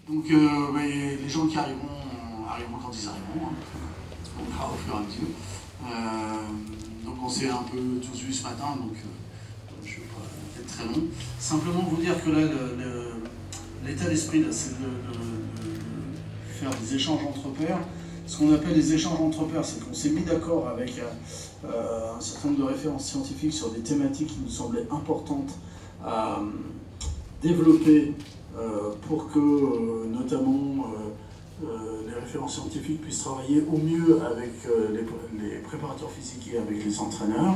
Donc les gens qui arriveront quand ils arriveront, hein. On verra au fur et à mesure. Donc on s'est un peu tous vus ce matin, donc je ne vais pas être très long. Simplement vous dire que là, l'état d'esprit, c'est de faire des échanges entre pairs. Ce qu'on appelle les échanges entre pairs, c'est qu'on s'est mis d'accord avec un certain nombre de références scientifiques sur des thématiques qui nous semblaient importantes à développer pour que notamment les références scientifiques puissent travailler au mieux avec les préparateurs physiques et avec les entraîneurs.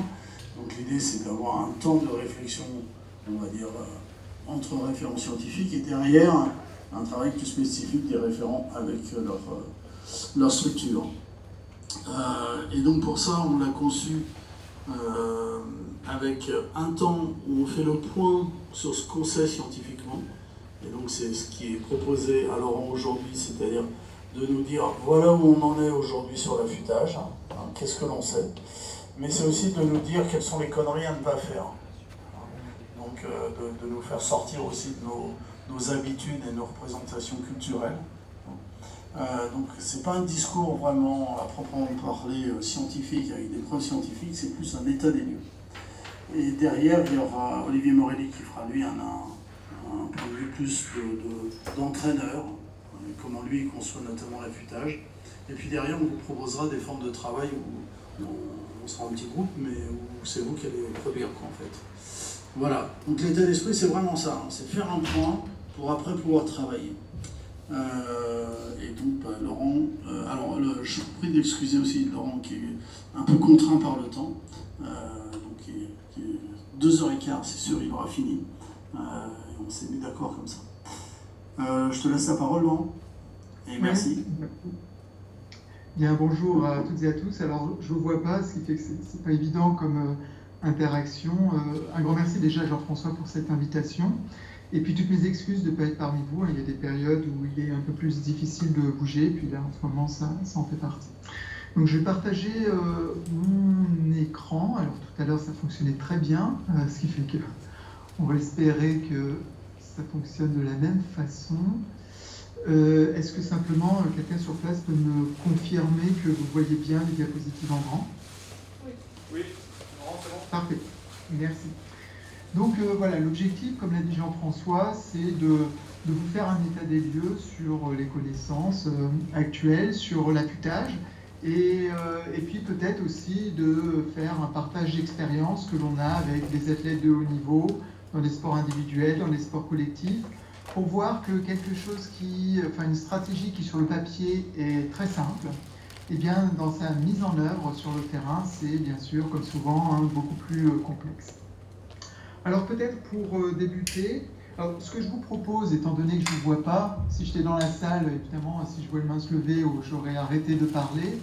Donc l'idée c'est d'avoir un temps de réflexion, on va dire, entre référents scientifiques et derrière un travail plus spécifique des référents avec leur structure. Et donc pour ça on l'a conçu avec un temps où on fait le point sur ce qu'on sait scientifiquement. Et donc c'est ce qui est proposé à Laurent aujourd'hui, c'est-à-dire de nous dire voilà où on en est aujourd'hui sur l'affûtage, qu'est-ce que l'on sait, mais c'est aussi de nous dire quelles sont les conneries à ne pas faire. Donc de nous faire sortir aussi de nos habitudes et nos représentations culturelles. Donc c'est pas un discours vraiment à proprement parler scientifique avec des preuves scientifiques, c'est plus un état des lieux. Et derrière il y aura Olivier Morelli qui fera lui un point de vue plus d'entraîneur, comment lui il conçoit notamment l'affûtage. Et puis derrière on vous proposera des formes de travail où on sera en petit groupe mais où c'est vous qui allez produire quoi, en fait. Voilà, donc l'état d'esprit c'est vraiment ça, hein. C'est faire un point pour après pouvoir travailler. Et donc Laurent, je vous prie d'excuser aussi Laurent qui est un peu contraint par le temps, donc qui est 2h15, c'est sûr il aura fini, on s'est mis d'accord comme ça. Je te laisse la parole Laurent, et merci. Bien, bonjour à toutes et à tous. Alors je ne vous vois pas, ce qui fait que c'est pas évident comme interaction. Un grand merci déjà à Jean-François pour cette invitation. Et puis toutes mes excuses de ne pas être parmi vous. Il y a des périodes où il est un peu plus difficile de bouger, puis là en ce moment ça en fait partie. Donc je vais partager mon écran. Alors tout à l'heure ça fonctionnait très bien, ce qui fait que on va espérer que ça fonctionne de la même façon. Est-ce que simplement quelqu'un sur place peut me confirmer que vous voyez bien les diapositives en grand? Oui. Oui, c'est bon. Parfait, merci. Donc voilà, l'objectif, comme l'a dit Jean-François, c'est de vous faire un état des lieux sur les connaissances actuelles, sur l'affûtage, et puis peut-être aussi de faire un partage d'expériences que l'on a avec des athlètes de haut niveau, dans les sports individuels, dans les sports collectifs, pour voir que quelque chose une stratégie qui sur le papier est très simple, et bien dans sa mise en œuvre sur le terrain, c'est bien sûr, comme souvent, beaucoup plus complexe. Alors peut-être pour débuter, ce que je vous propose, étant donné que je ne vous vois pas, si j'étais dans la salle, évidemment, si je vois une main se lever, j'aurais arrêté de parler.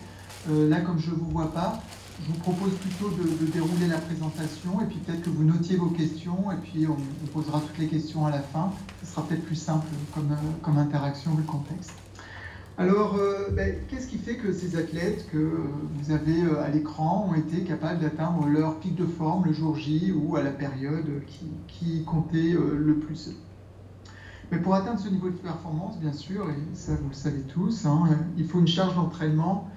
Là, comme je ne vous vois pas, je vous propose plutôt de dérouler la présentation et puis peut-être que vous notiez vos questions et puis on posera toutes les questions à la fin. Ce sera peut-être plus simple comme interaction vu le contexte. Alors, qu'est-ce qui fait que ces athlètes que vous avez à l'écran ont été capables d'atteindre leur pic de forme le jour J ou à la période qui comptait le plus? Mais pour atteindre ce niveau de performance, bien sûr, et ça vous le savez tous, il faut une charge d'entraînement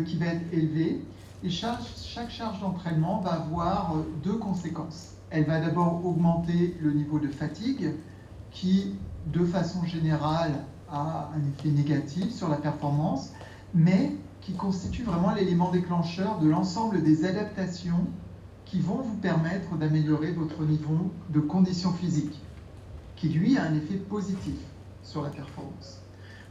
qui va être élevée. Et chaque charge d'entraînement va avoir deux conséquences. Elle va d'abord augmenter le niveau de fatigue qui, de façon générale, a un effet négatif sur la performance, mais qui constitue vraiment l'élément déclencheur de l'ensemble des adaptations qui vont vous permettre d'améliorer votre niveau de condition physique, qui lui a un effet positif sur la performance.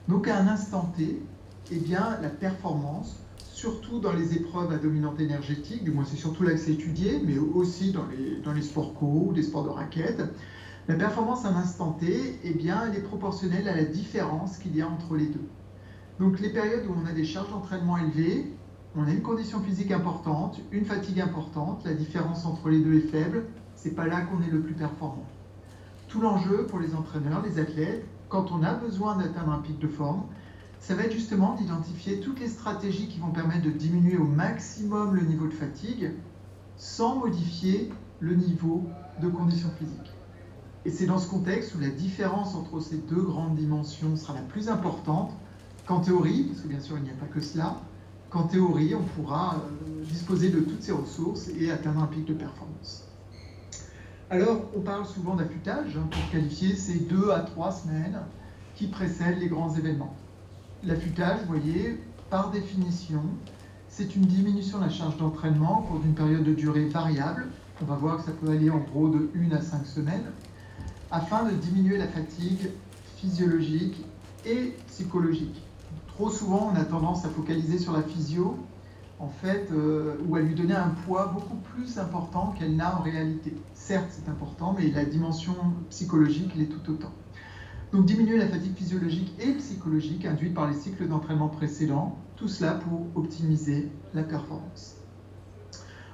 Donc à un instant T, eh bien, la performance, surtout dans les épreuves à dominante énergétique, du moins c'est surtout là que c'est étudié, mais aussi dans les sports co ou des sports de raquettes, la performance à un instant T, eh bien, elle est proportionnelle à la différence qu'il y a entre les deux. Donc les périodes où on a des charges d'entraînement élevées, on a une condition physique importante, une fatigue importante, la différence entre les deux est faible, c'est pas là qu'on est le plus performant. Tout l'enjeu pour les entraîneurs, les athlètes, quand on a besoin d'atteindre un pic de forme, ça va être justement d'identifier toutes les stratégies qui vont permettre de diminuer au maximum le niveau de fatigue sans modifier le niveau de condition physique. Et c'est dans ce contexte où la différence entre ces deux grandes dimensions sera la plus importante qu'en théorie, parce que bien sûr il n'y a pas que cela, qu'en théorie on pourra disposer de toutes ces ressources et atteindre un pic de performance. Alors on parle souvent d'affûtage pour qualifier ces 2 à 3 semaines qui précèdent les grands événements. L'affûtage, vous voyez, par définition, c'est une diminution de la charge d'entraînement au cours d'une période de durée variable. On va voir que ça peut aller en gros de 1 à 5 semaines, afin de diminuer la fatigue physiologique et psychologique. Trop souvent, on a tendance à focaliser sur la physio, en fait, ou à lui donner un poids beaucoup plus important qu'elle n'a en réalité. Certes, c'est important, mais la dimension psychologique l'est tout autant. Donc diminuer la fatigue physiologique et psychologique induite par les cycles d'entraînement précédents, tout cela pour optimiser la performance.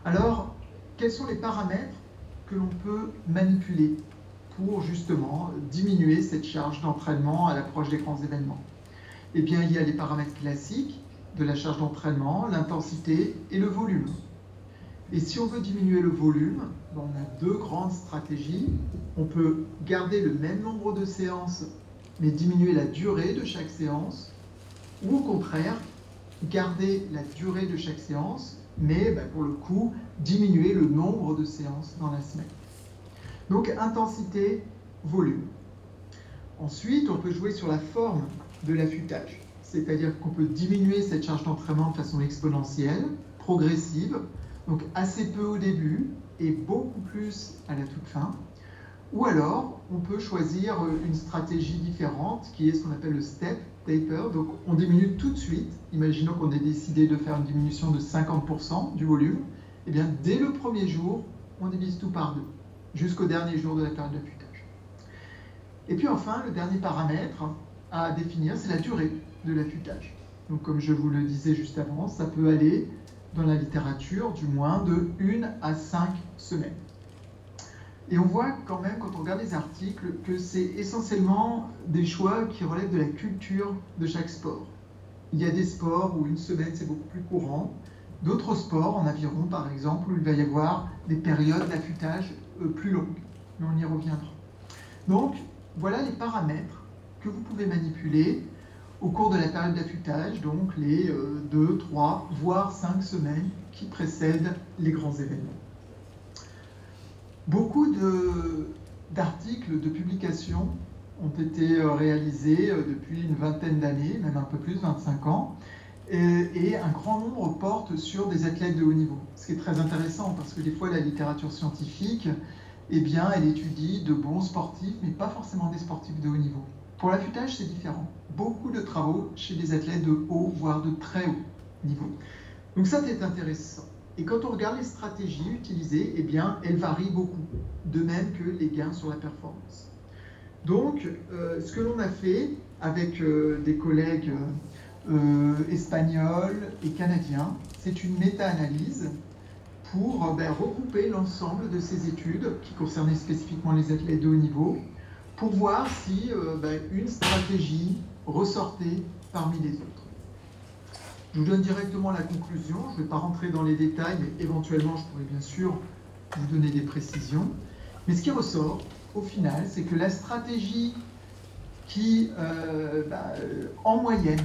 Alors, quels sont les paramètres que l'on peut manipuler pour justement diminuer cette charge d'entraînement à l'approche des grands événements? Eh bien, il y a les paramètres classiques de la charge d'entraînement, l'intensité et le volume. Et si on veut diminuer le volume, on a 2 grandes stratégies. On peut garder le même nombre de séances, mais diminuer la durée de chaque séance, ou au contraire, garder la durée de chaque séance, mais pour le coup, diminuer le nombre de séances dans la semaine. Donc, intensité, volume. Ensuite, on peut jouer sur la forme de l'affûtage, c'est-à-dire qu'on peut diminuer cette charge d'entraînement de façon exponentielle, progressive, donc assez peu au début et beaucoup plus à la toute fin. Ou alors, on peut choisir une stratégie différente qui est ce qu'on appelle le step taper. Donc, on diminue tout de suite. Imaginons qu'on ait décidé de faire une diminution de 50% du volume. Eh bien, dès le premier jour, on divise tout par 2, jusqu'au dernier jour de la période d'affûtage. Et puis enfin, le dernier paramètre à définir, c'est la durée de l'affûtage. Donc, comme je vous le disais juste avant, ça peut aller dans la littérature, du moins, de 1 à 5 semaines. Et on voit quand même, quand on regarde les articles, que c'est essentiellement des choix qui relèvent de la culture de chaque sport. Il y a des sports où 1 semaine, c'est beaucoup plus courant. D'autres sports, en aviron par exemple, où il va y avoir des périodes d'affûtage plus longues. Mais on y reviendra. Donc, voilà les paramètres que vous pouvez manipuler au cours de la période d'affûtage, donc les 2, 3, voire 5 semaines qui précèdent les grands événements. Beaucoup d'articles, de publications ont été réalisés depuis une vingtaine d'années, même un peu plus, 25 ans, et un grand nombre portent sur des athlètes de haut niveau. Ce qui est très intéressant, parce que des fois, la littérature scientifique, eh bien, elle étudie de bons sportifs, mais pas forcément des sportifs de haut niveau. Pour l'affûtage, c'est différent. Beaucoup de travaux chez des athlètes de haut, voire de très haut niveau. Donc ça, c'est intéressant. Et quand on regarde les stratégies utilisées, eh bien, elles varient beaucoup, de même que les gains sur la performance. Donc, ce que l'on a fait avec des collègues espagnols et canadiens, c'est une méta-analyse pour regrouper l'ensemble de ces études qui concernaient spécifiquement les athlètes de haut niveau, pour voir si une stratégie ressortait parmi les autres. Je vous donne directement la conclusion, je ne vais pas rentrer dans les détails, mais éventuellement je pourrais bien sûr vous donner des précisions. Mais ce qui ressort, au final, c'est que la stratégie qui, en moyenne,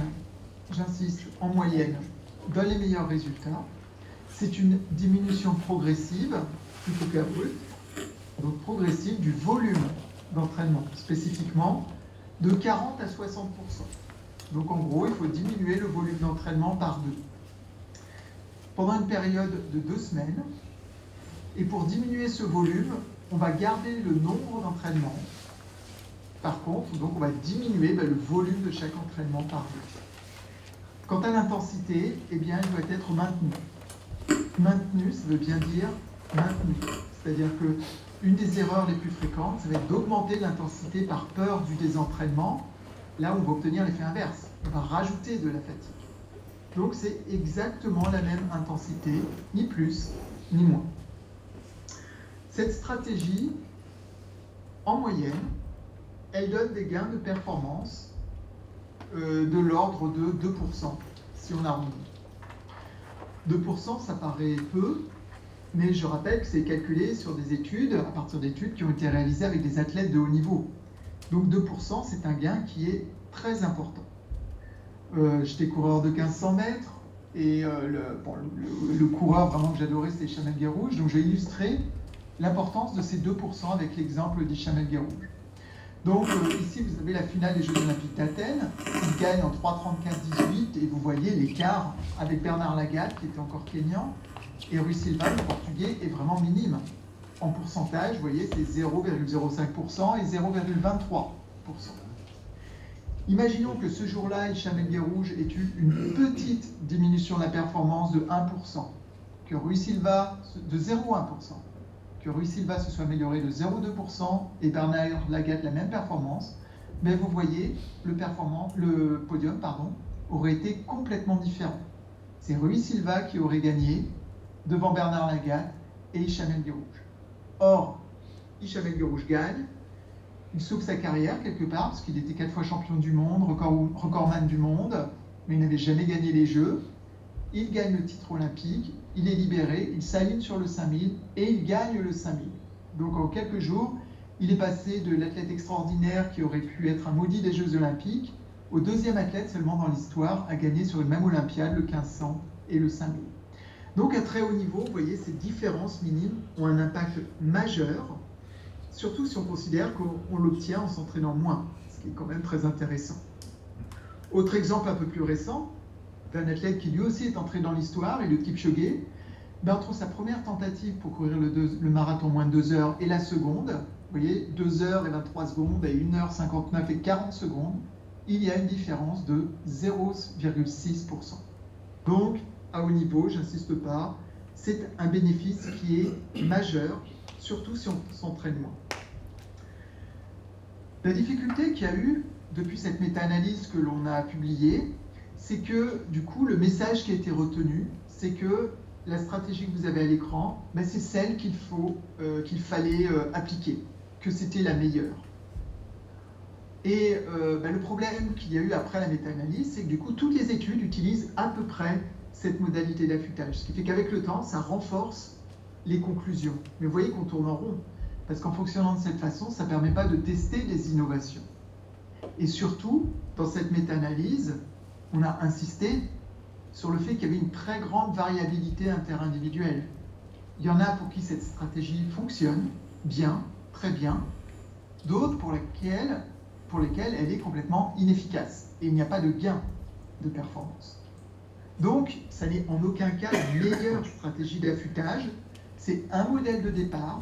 j'insiste, en moyenne, donne les meilleurs résultats, c'est une diminution progressive, plutôt qu'abrupte, donc progressive du volume d'entraînement, spécifiquement de 40 à 60%. Donc en gros, il faut diminuer le volume d'entraînement par 2. Pendant une période de 2 semaines, et pour diminuer ce volume, on va garder le nombre d'entraînements. Par contre, donc on va diminuer le volume de chaque entraînement par 2. Quant à l'intensité, eh bien, elle doit être maintenue. Maintenue, ça veut bien dire maintenue. C'est-à-dire que une des erreurs les plus fréquentes, ça va être d'augmenter l'intensité par peur du désentraînement, là où on va obtenir l'effet inverse. On va rajouter de la fatigue. Donc c'est exactement la même intensité, ni plus, ni moins. Cette stratégie, en moyenne, elle donne des gains de performance de l'ordre de 2%, si on arrondit. 2%, ça paraît peu, Mais je rappelle que c'est calculé sur des études, à partir d'études qui ont été réalisées avec des athlètes de haut niveau. Donc 2%, c'est un gain qui est très important. J'étais coureur de 1500 mètres, et le coureur vraiment que j'adorais, c'était Hicham El Guerrouj. Donc j'ai illustré l'importance de ces 2% avec l'exemple d'Hicham El Guerrouj. Donc ici, vous avez la finale des Jeux Olympiques d'Athènes. Il gagne en 3,34,18 et vous voyez l'écart avec Bernard Lagat, qui était encore kényan, et Rui Silva, le portugais, est vraiment minime. En pourcentage, vous voyez, c'est 0,05% et 0,23%. Imaginons que ce jour-là, Hicham El Guerrouj ait eu une petite diminution de la performance de 1%, que Rui Silva de 0,1%, que Rui Silva se soit amélioré de 0,2% et Bernard Lagat la même performance, mais vous voyez, le podium aurait été complètement différent. C'est Rui Silva qui aurait gagné devant Bernard Lagat et Hicham El Guerrouj. Or, Hicham El Guerrouj gagne, il sauve sa carrière quelque part, parce qu'il était 4 fois champion du monde, recordman du monde, mais il n'avait jamais gagné les Jeux. Il gagne le titre olympique, il est libéré, il s'aligne sur le 5000 et il gagne le 5000. Donc en quelques jours, il est passé de l'athlète extraordinaire qui aurait pu être un maudit des Jeux olympiques au deuxième athlète seulement dans l'histoire à gagner sur une même olympiade le 1500 et le 5000. Donc à très haut niveau, vous voyez, ces différences minimes ont un impact majeur, surtout si on considère qu'on l'obtient en s'entraînant moins, ce qui est quand même très intéressant. Autre exemple un peu plus récent, d'un athlète qui lui aussi est entré dans l'histoire, et le Kipchoge, entre sa première tentative pour courir le marathon moins de 2 heures et la seconde, vous voyez, 2 heures et 23 secondes et 1 heure 59 et 40 secondes, il y a une différence de 0,6%. Donc, à haut niveau, j'insiste pas, c'est un bénéfice qui est majeur, surtout si on s'entraîne moins. La difficulté qu'il y a eu depuis cette méta-analyse que l'on a publiée, c'est que du coup, le message qui a été retenu, c'est que la stratégie que vous avez à l'écran, c'est celle qu'il fallait appliquer, que c'était la meilleure. Et le problème qu'il y a eu après la méta-analyse, c'est que du coup, toutes les études utilisent à peu près cette modalité d'affûtage, ce qui fait qu'avec le temps, ça renforce les conclusions. Mais vous voyez qu'on tourne en rond, parce qu'en fonctionnant de cette façon, ça ne permet pas de tester des innovations. Et surtout, dans cette méta-analyse, on a insisté sur le fait qu'il y avait une très grande variabilité interindividuelle. Il y en a pour qui cette stratégie fonctionne bien, très bien, d'autres pour lesquelles elle est complètement inefficace et il n'y a pas de gain de performance. Donc, ça n'est en aucun cas la meilleure stratégie d'affûtage. C'est un modèle de départ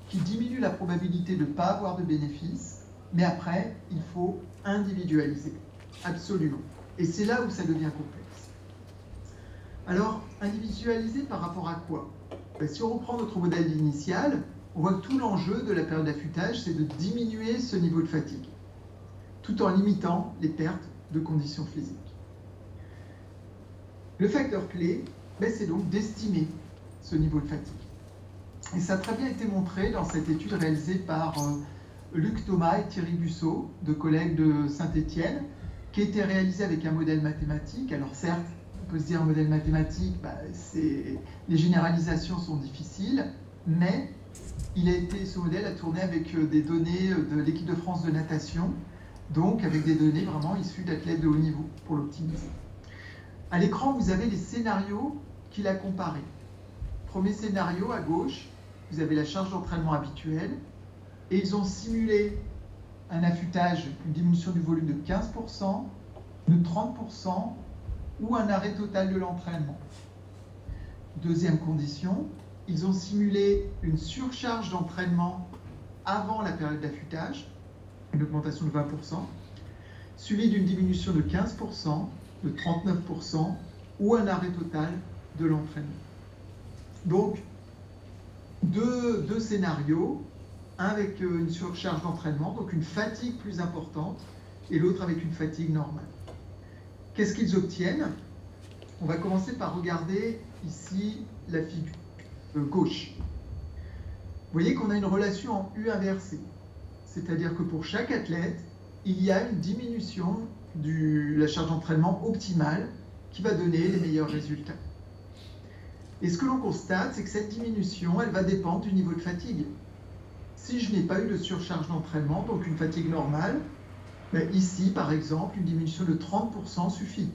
qui diminue la probabilité de ne pas avoir de bénéfices, mais après, il faut individualiser, absolument. Et c'est là où ça devient complexe. Alors, individualiser par rapport à quoi? Si on reprend notre modèle initial, on voit que tout l'enjeu de la période d'affûtage, c'est de diminuer ce niveau de fatigue, tout en limitant les pertes de conditions physiques. Le facteur clé, c'est donc d'estimer ce niveau de fatigue. Et ça a très bien été montré dans cette étude réalisée par Luc Thomas et Thierry Busseau, deux collègues de Saint-Étienne, qui a été réalisée avec un modèle mathématique. Alors certes, on peut se dire un modèle mathématique, les généralisations sont difficiles, mais ce modèle a tourné avec des données de l'équipe de France de natation, donc avec des données vraiment issues d'athlètes de haut niveau pour l'optimiser. À l'écran, vous avez les scénarios qu'il a comparés. Premier scénario à gauche, vous avez la charge d'entraînement habituelle, et ils ont simulé un affûtage, une diminution du volume de 15%, de 30% ou un arrêt total de l'entraînement. Deuxième condition, ils ont simulé une surcharge d'entraînement avant la période d'affûtage, une augmentation de 20%, suivie d'une diminution de 15%, de 39% ou un arrêt total de l'entraînement. Donc, deux scénarios, un avec une surcharge d'entraînement, donc une fatigue plus importante, et l'autre avec une fatigue normale. Qu'est-ce qu'ils obtiennent? On va commencer par regarder ici la figure gauche. Vous voyez qu'on a une relation en U inversée, c'est-à-dire que pour chaque athlète, il y a une diminution de la charge d'entraînement optimale qui va donner les meilleurs résultats. Et ce que l'on constate, c'est que cette diminution, elle va dépendre du niveau de fatigue. Si je n'ai pas eu de surcharge d'entraînement, donc une fatigue normale, ben ici, par exemple, une diminution de 30% suffit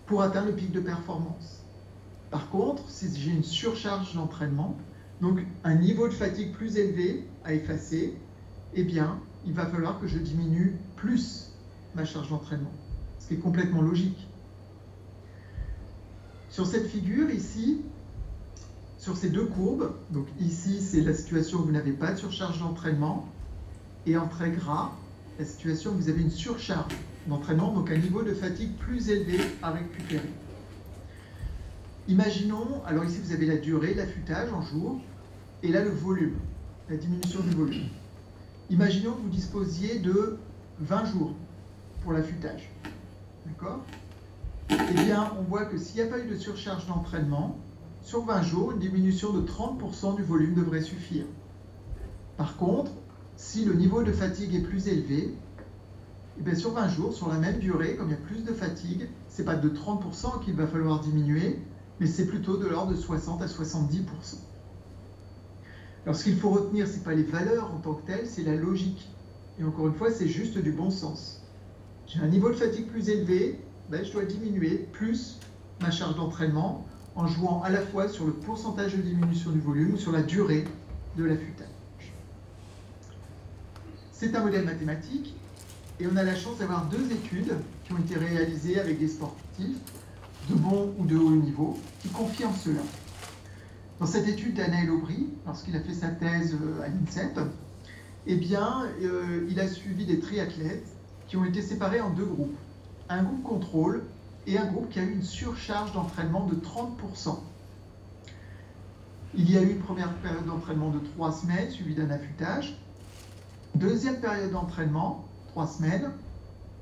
pour atteindre le pic de performance. Par contre, si j'ai une surcharge d'entraînement, donc un niveau de fatigue plus élevé à effacer, eh bien, il va falloir que je diminue plus ma charge d'entraînement, ce qui est complètement logique. Sur cette figure ici, sur ces deux courbes, donc ici c'est la situation où vous n'avez pas de surcharge d'entraînement, et en très gras, la situation où vous avez une surcharge d'entraînement, donc un niveau de fatigue plus élevé à récupérer. Imaginons, alors ici vous avez la durée, l'affûtage en jours, et là le volume, la diminution du volume. Imaginons que vous disposiez de 20 jours pour l'affûtage. D'accord ? Eh bien, on voit que s'il n'y a pas eu de surcharge d'entraînement, sur 20 jours, une diminution de 30% du volume devrait suffire. Par contre, si le niveau de fatigue est plus élevé, eh bien sur 20 jours, sur la même durée, comme il y a plus de fatigue, ce n'est pas de 30% qu'il va falloir diminuer, mais c'est plutôt de l'ordre de 60 à 70%. Alors ce qu'il faut retenir, ce n'est pas les valeurs en tant que telles, c'est la logique. Et encore une fois, c'est juste du bon sens. J'ai un niveau de fatigue plus élevé, ben, je dois diminuer plus ma charge d'entraînement en jouant à la fois sur le pourcentage de diminution du volume ou sur la durée de l'affûtage. C'est un modèle mathématique et on a la chance d'avoir deux études qui ont été réalisées avec des sportifs de bon ou de haut niveau qui confirment cela. Dans cette étude d'Anaël Aubry, lorsqu'il a fait sa thèse à l'INSEP, eh bien, il a suivi des triathlètes qui ont été séparés en deux groupes. Un groupe contrôle et un groupe qui a eu une surcharge d'entraînement de 30%. Il y a eu une première période d'entraînement de 3 semaines, suivie d'un affûtage. Deuxième période d'entraînement, 3 semaines,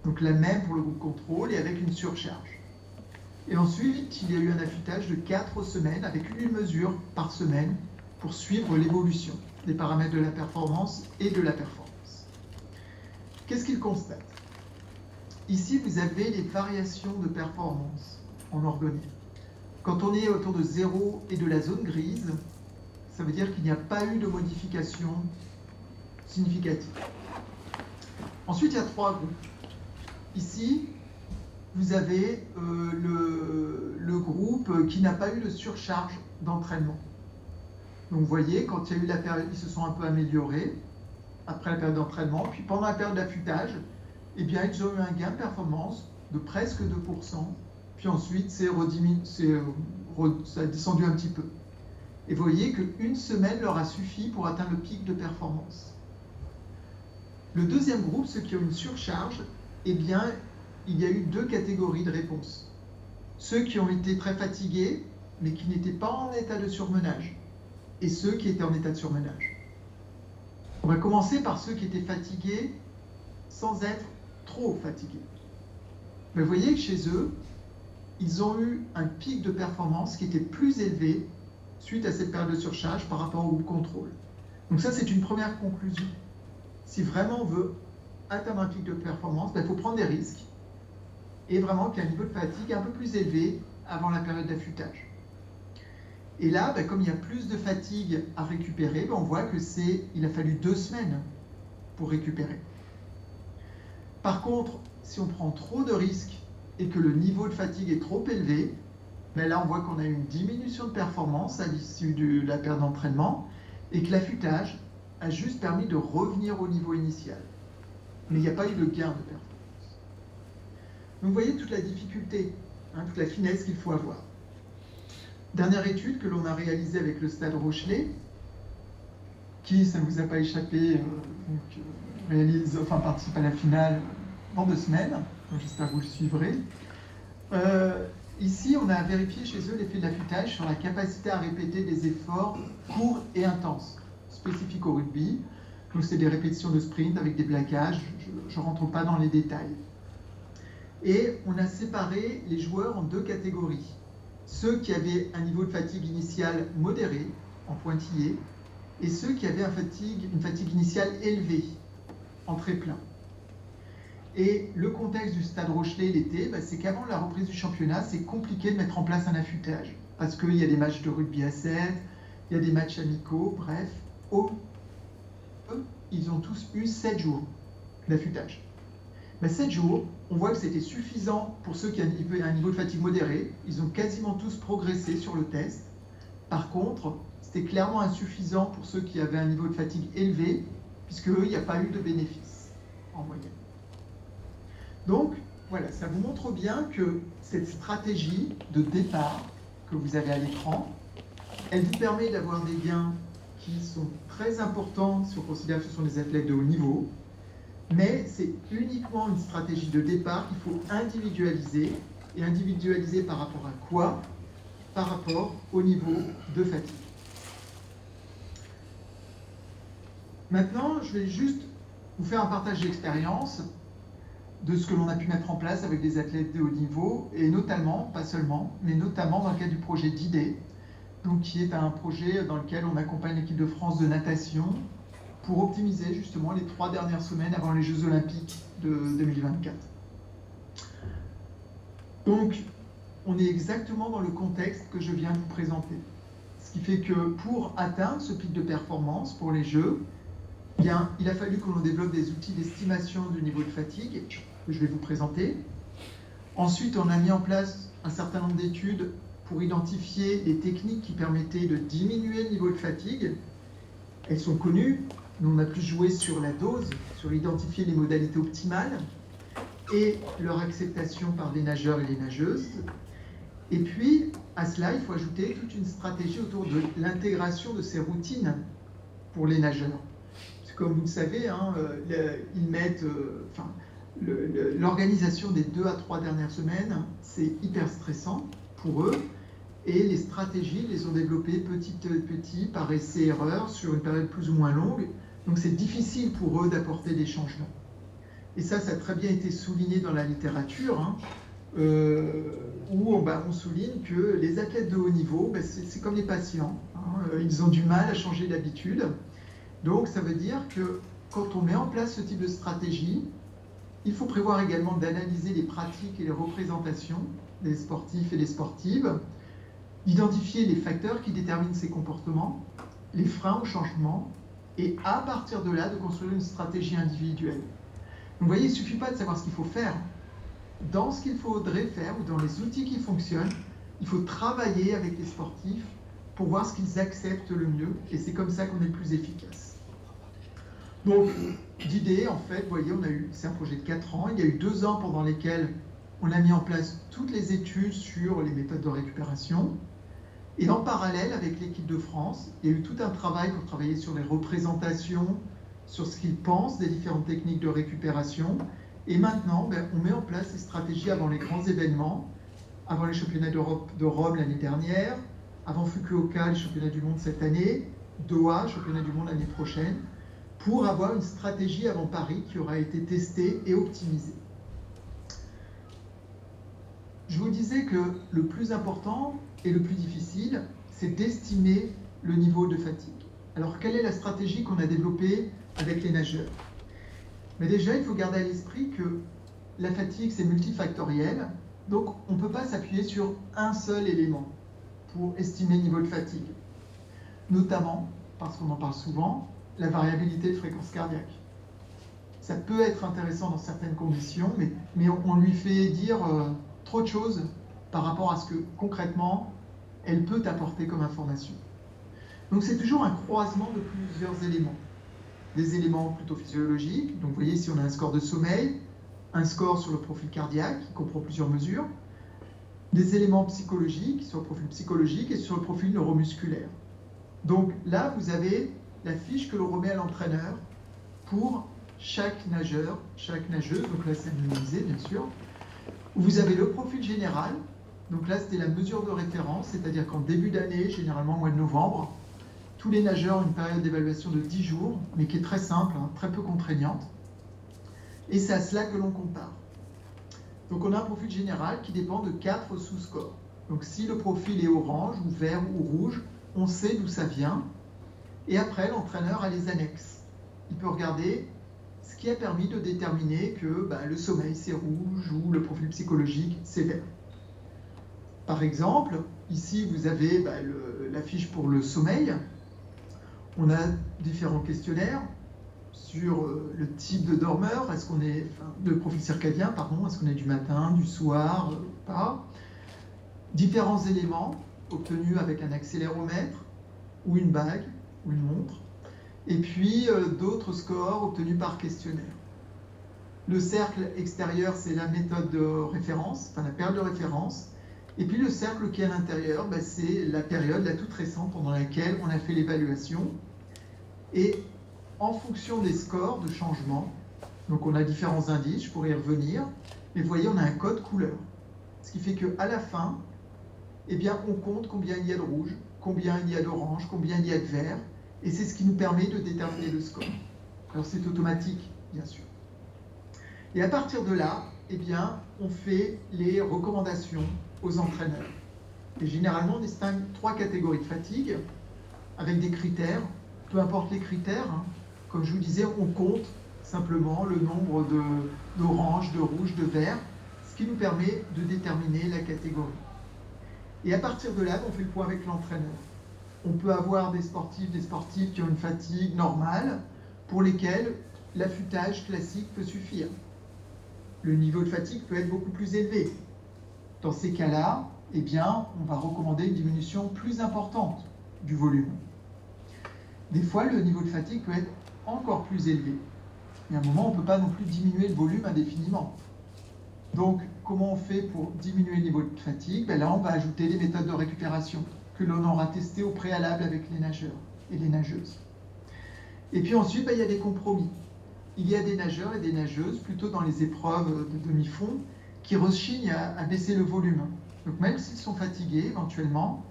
donc la même pour le groupe contrôle et avec une surcharge. Et ensuite, il y a eu un affûtage de 4 semaines avec une mesure par semaine pour suivre l'évolution des paramètres de la performance et de la performance. Qu'est-ce qu'il constate ? Ici, vous avez les variations de performance en orgonie. Quand on est autour de 0 et de la zone grise, ça veut dire qu'il n'y a pas eu de modification significative. Ensuite, il y a 3 groupes. Ici, vous avez le groupe qui n'a pas eu de surcharge d'entraînement. Donc, vous voyez, quand il y a eu la période, ils se sont un peu améliorés après la période d'entraînement. Puis, pendant la période d'affûtage, eh bien, ils ont eu un gain de performance de presque 2%. Puis ensuite, ça a descendu un petit peu. Et vous voyez qu'une semaine leur a suffi pour atteindre le pic de performance. Le deuxième groupe, ceux qui ont une surcharge, eh bien, il y a eu 2 catégories de réponses. Ceux qui ont été très fatigués, mais qui n'étaient pas en état de surmenage, et ceux qui étaient en état de surmenage. On va commencer par ceux qui étaient fatigués sans être trop fatigués. Mais vous voyez que chez eux, ils ont eu un pic de performance qui était plus élevé suite à cette période de surcharge par rapport au groupe contrôle. Donc ça, c'est une première conclusion. Si vraiment on veut atteindre un pic de performance, il faut prendre des risques et vraiment qu'il y ait un niveau de fatigue un peu plus élevé avant la période d'affûtage. Et là, comme il y a plus de fatigue à récupérer, on voit qu'il a fallu 2 semaines pour récupérer. Par contre, si on prend trop de risques et que le niveau de fatigue est trop élevé, là on voit qu'on a une diminution de performance à l'issue de la période d'entraînement et que l'affûtage a juste permis de revenir au niveau initial. Mais il n'y a pas eu de gain de performance. Donc vous voyez toute la difficulté, toute la finesse qu'il faut avoir. Dernière étude que l'on a réalisée avec le Stade Rochelet, qui, ça ne vous a pas échappé, participe à la finale dans 2 semaines, j'espère que vous le suivrez. Ici, on a vérifié chez eux l'effet de l'affûtage sur la capacité à répéter des efforts courts et intenses, spécifiques au rugby. Donc c'est des répétitions de sprint avec des plaquages, je ne rentre pas dans les détails. Et on a séparé les joueurs en 2 catégories. Ceux qui avaient un niveau de fatigue initiale modéré, en pointillé, et ceux qui avaient une fatigue initiale élevée, en très plein. Et le contexte du Stade Rochelet l'été, c'est qu'avant la reprise du championnat, c'est compliqué de mettre en place un affûtage. parce qu'il y a des matchs de rugby à 7, il y a des matchs amicaux, bref. Eux, ils ont tous eu 7 jours d'affûtage. Mais 7 jours, on voit que c'était suffisant pour ceux qui ont un niveau de fatigue modéré. Ils ont quasiment tous progressé sur le test. Par contre, c'était clairement insuffisant pour ceux qui avaient un niveau de fatigue élevé, puisque eux, il n'y a pas eu de bénéfice en moyenne. Donc, voilà, ça vous montre bien que cette stratégie de départ que vous avez à l'écran, elle vous permet d'avoir des gains qui sont très importants si on considère que ce sont des athlètes de haut niveau, mais c'est uniquement une stratégie de départ qu'il faut individualiser. Et individualiser par rapport à quoi? Par rapport au niveau de fatigue. Maintenant, je vais juste vous faire un partage d'expérience de ce que l'on a pu mettre en place avec des athlètes de haut niveau, et notamment, pas seulement, mais notamment dans le cadre du projet d'IDE, donc qui est un projet dans lequel on accompagne l'équipe de France de natation pour optimiser justement les 3 dernières semaines avant les Jeux Olympiques de 2024. Donc, on est exactement dans le contexte que je viens de vous présenter. Ce qui fait que pour atteindre ce pic de performance pour les Jeux, eh bien, il a fallu que l'on développe des outils d'estimation du niveau de fatigue, que je vais vous présenter. Ensuite, on a mis en place un certain nombre d'études pour identifier les techniques qui permettaient de diminuer le niveau de fatigue. Elles sont connues. Nous, on a plus joué sur la dose, sur identifier les modalités optimales et leur acceptation par les nageurs et les nageuses. Et puis, à cela, il faut ajouter toute une stratégie autour de l'intégration de ces routines pour les nageurs. Comme vous le savez, hein, ils mettent, l'organisation des 2 à 3 dernières semaines, c'est hyper stressant pour eux. Et les stratégies, ils les ont développées petit à petit, par essai-erreur, sur une période plus ou moins longue. Donc c'est difficile pour eux d'apporter des changements. Et ça a très bien été souligné dans la littérature, hein, où on souligne que les athlètes de haut niveau, c'est comme les patients, hein, ils ont du mal à changer d'habitude. Donc ça veut dire que quand on met en place ce type de stratégie, il faut prévoir également d'analyser les pratiques et les représentations des sportifs et des sportives, d'identifier les facteurs qui déterminent ces comportements, les freins au changement, et à partir de là, de construire une stratégie individuelle. Donc vous voyez, il ne suffit pas de savoir ce qu'il faut faire. Dans ce qu'il faudrait faire, ou dans les outils qui fonctionnent, il faut travailler avec les sportifs pour voir ce qu'ils acceptent le mieux, et c'est comme ça qu'on est le plus efficace. Donc, d'idée, en fait, vous voyez, c'est un projet de 4 ans, il y a eu 2 ans pendant lesquels on a mis en place toutes les études sur les méthodes de récupération, et en parallèle, avec l'équipe de France, il y a eu tout un travail pour travailler sur les représentations, sur ce qu'ils pensent des différentes techniques de récupération, et maintenant, on met en place ces stratégies avant les grands événements, avant les championnats d'Europe de Rome l'année dernière, avant Fukuoka, les championnats du monde cette année, Doha, championnat du monde l'année prochaine, pour avoir une stratégie avant Paris qui aura été testée et optimisée. Je vous disais que le plus important et le plus difficile, c'est d'estimer le niveau de fatigue. Alors, quelle est la stratégie qu'on a développée avec les nageurs? Mais déjà, il faut garder à l'esprit que la fatigue, c'est multifactoriel, donc on ne peut pas s'appuyer sur un seul élément pour estimer le niveau de fatigue. Notamment, parce qu'on en parle souvent, la variabilité de fréquence cardiaque. Ça peut être intéressant dans certaines conditions, mais on lui fait dire trop de choses par rapport à ce que concrètement elle peut apporter comme information. Donc c'est toujours un croisement de plusieurs éléments. Des éléments plutôt physiologiques, donc vous voyez ici on a un score de sommeil, un score sur le profil cardiaque qui comprend plusieurs mesures, des éléments psychologiques sur le profil psychologique et sur le profil neuromusculaire. Donc là vous avez la fiche que l'on remet à l'entraîneur pour chaque nageur, chaque nageuse, donc là c'est anonymisé bien sûr, où vous avez le profil général, donc là c'était la mesure de référence, c'est-à-dire qu'en début d'année, généralement au mois de novembre, tous les nageurs ont une période d'évaluation de 10 jours, mais qui est très simple, hein, très peu contraignante, et c'est à cela que l'on compare. Donc on a un profil général qui dépend de 4 sous-scores. Donc si le profil est orange, ou vert, ou rouge, on sait d'où ça vient, et après l'entraîneur a les annexes. Il peut regarder ce qui a permis de déterminer que le sommeil c'est rouge ou le profil psychologique c'est vert. Par exemple, ici vous avez la fiche pour le sommeil. On a différents questionnaires sur le type de dormeur, est-ce qu'on est, de profil circadien, pardon, est-ce qu'on est du matin, du soir, pas. Différents éléments obtenus avec un accéléromètre ou une bague ou une montre. Et puis d'autres scores obtenus par questionnaire. Le cercle extérieur, c'est la méthode de référence, enfin la période de référence. Et puis le cercle qui est à l'intérieur, c'est la période, la toute récente, pendant laquelle on a fait l'évaluation. Et en fonction des scores de changement, donc on a différents indices, je pourrais y revenir, mais vous voyez, on a un code couleur. Ce qui fait qu'à la fin, eh bien, on compte combien il y a de rouge, combien il y a d'orange, combien il y a de vert, et c'est ce qui nous permet de déterminer le score. Alors c'est automatique, bien sûr. Et à partir de là, eh bien, on fait les recommandations aux entraîneurs. Et généralement, on distingue 3 catégories de fatigue, avec des critères, peu importe les critères, hein. Comme je vous disais, on compte simplement le nombre d'orange, de rouge, de vert, ce qui nous permet de déterminer la catégorie. Et à partir de là, on fait le point avec l'entraîneur. On peut avoir des sportifs qui ont une fatigue normale, pour lesquels l'affûtage classique peut suffire. Le niveau de fatigue peut être beaucoup plus élevé. Dans ces cas-là, eh bien, on va recommander une diminution plus importante du volume. Des fois, le niveau de fatigue peut être encore plus élevé. Et à un moment, on ne peut pas non plus diminuer le volume indéfiniment. Donc, comment on fait pour diminuer le niveau de fatigue? Là, on va ajouter les méthodes de récupération que l'on aura testées au préalable avec les nageurs et les nageuses. Et puis ensuite, il y a des compromis. Il y a des nageurs et des nageuses, plutôt dans les épreuves de demi-fond, qui rechignent à baisser le volume. Donc même s'ils sont fatigués, éventuellement,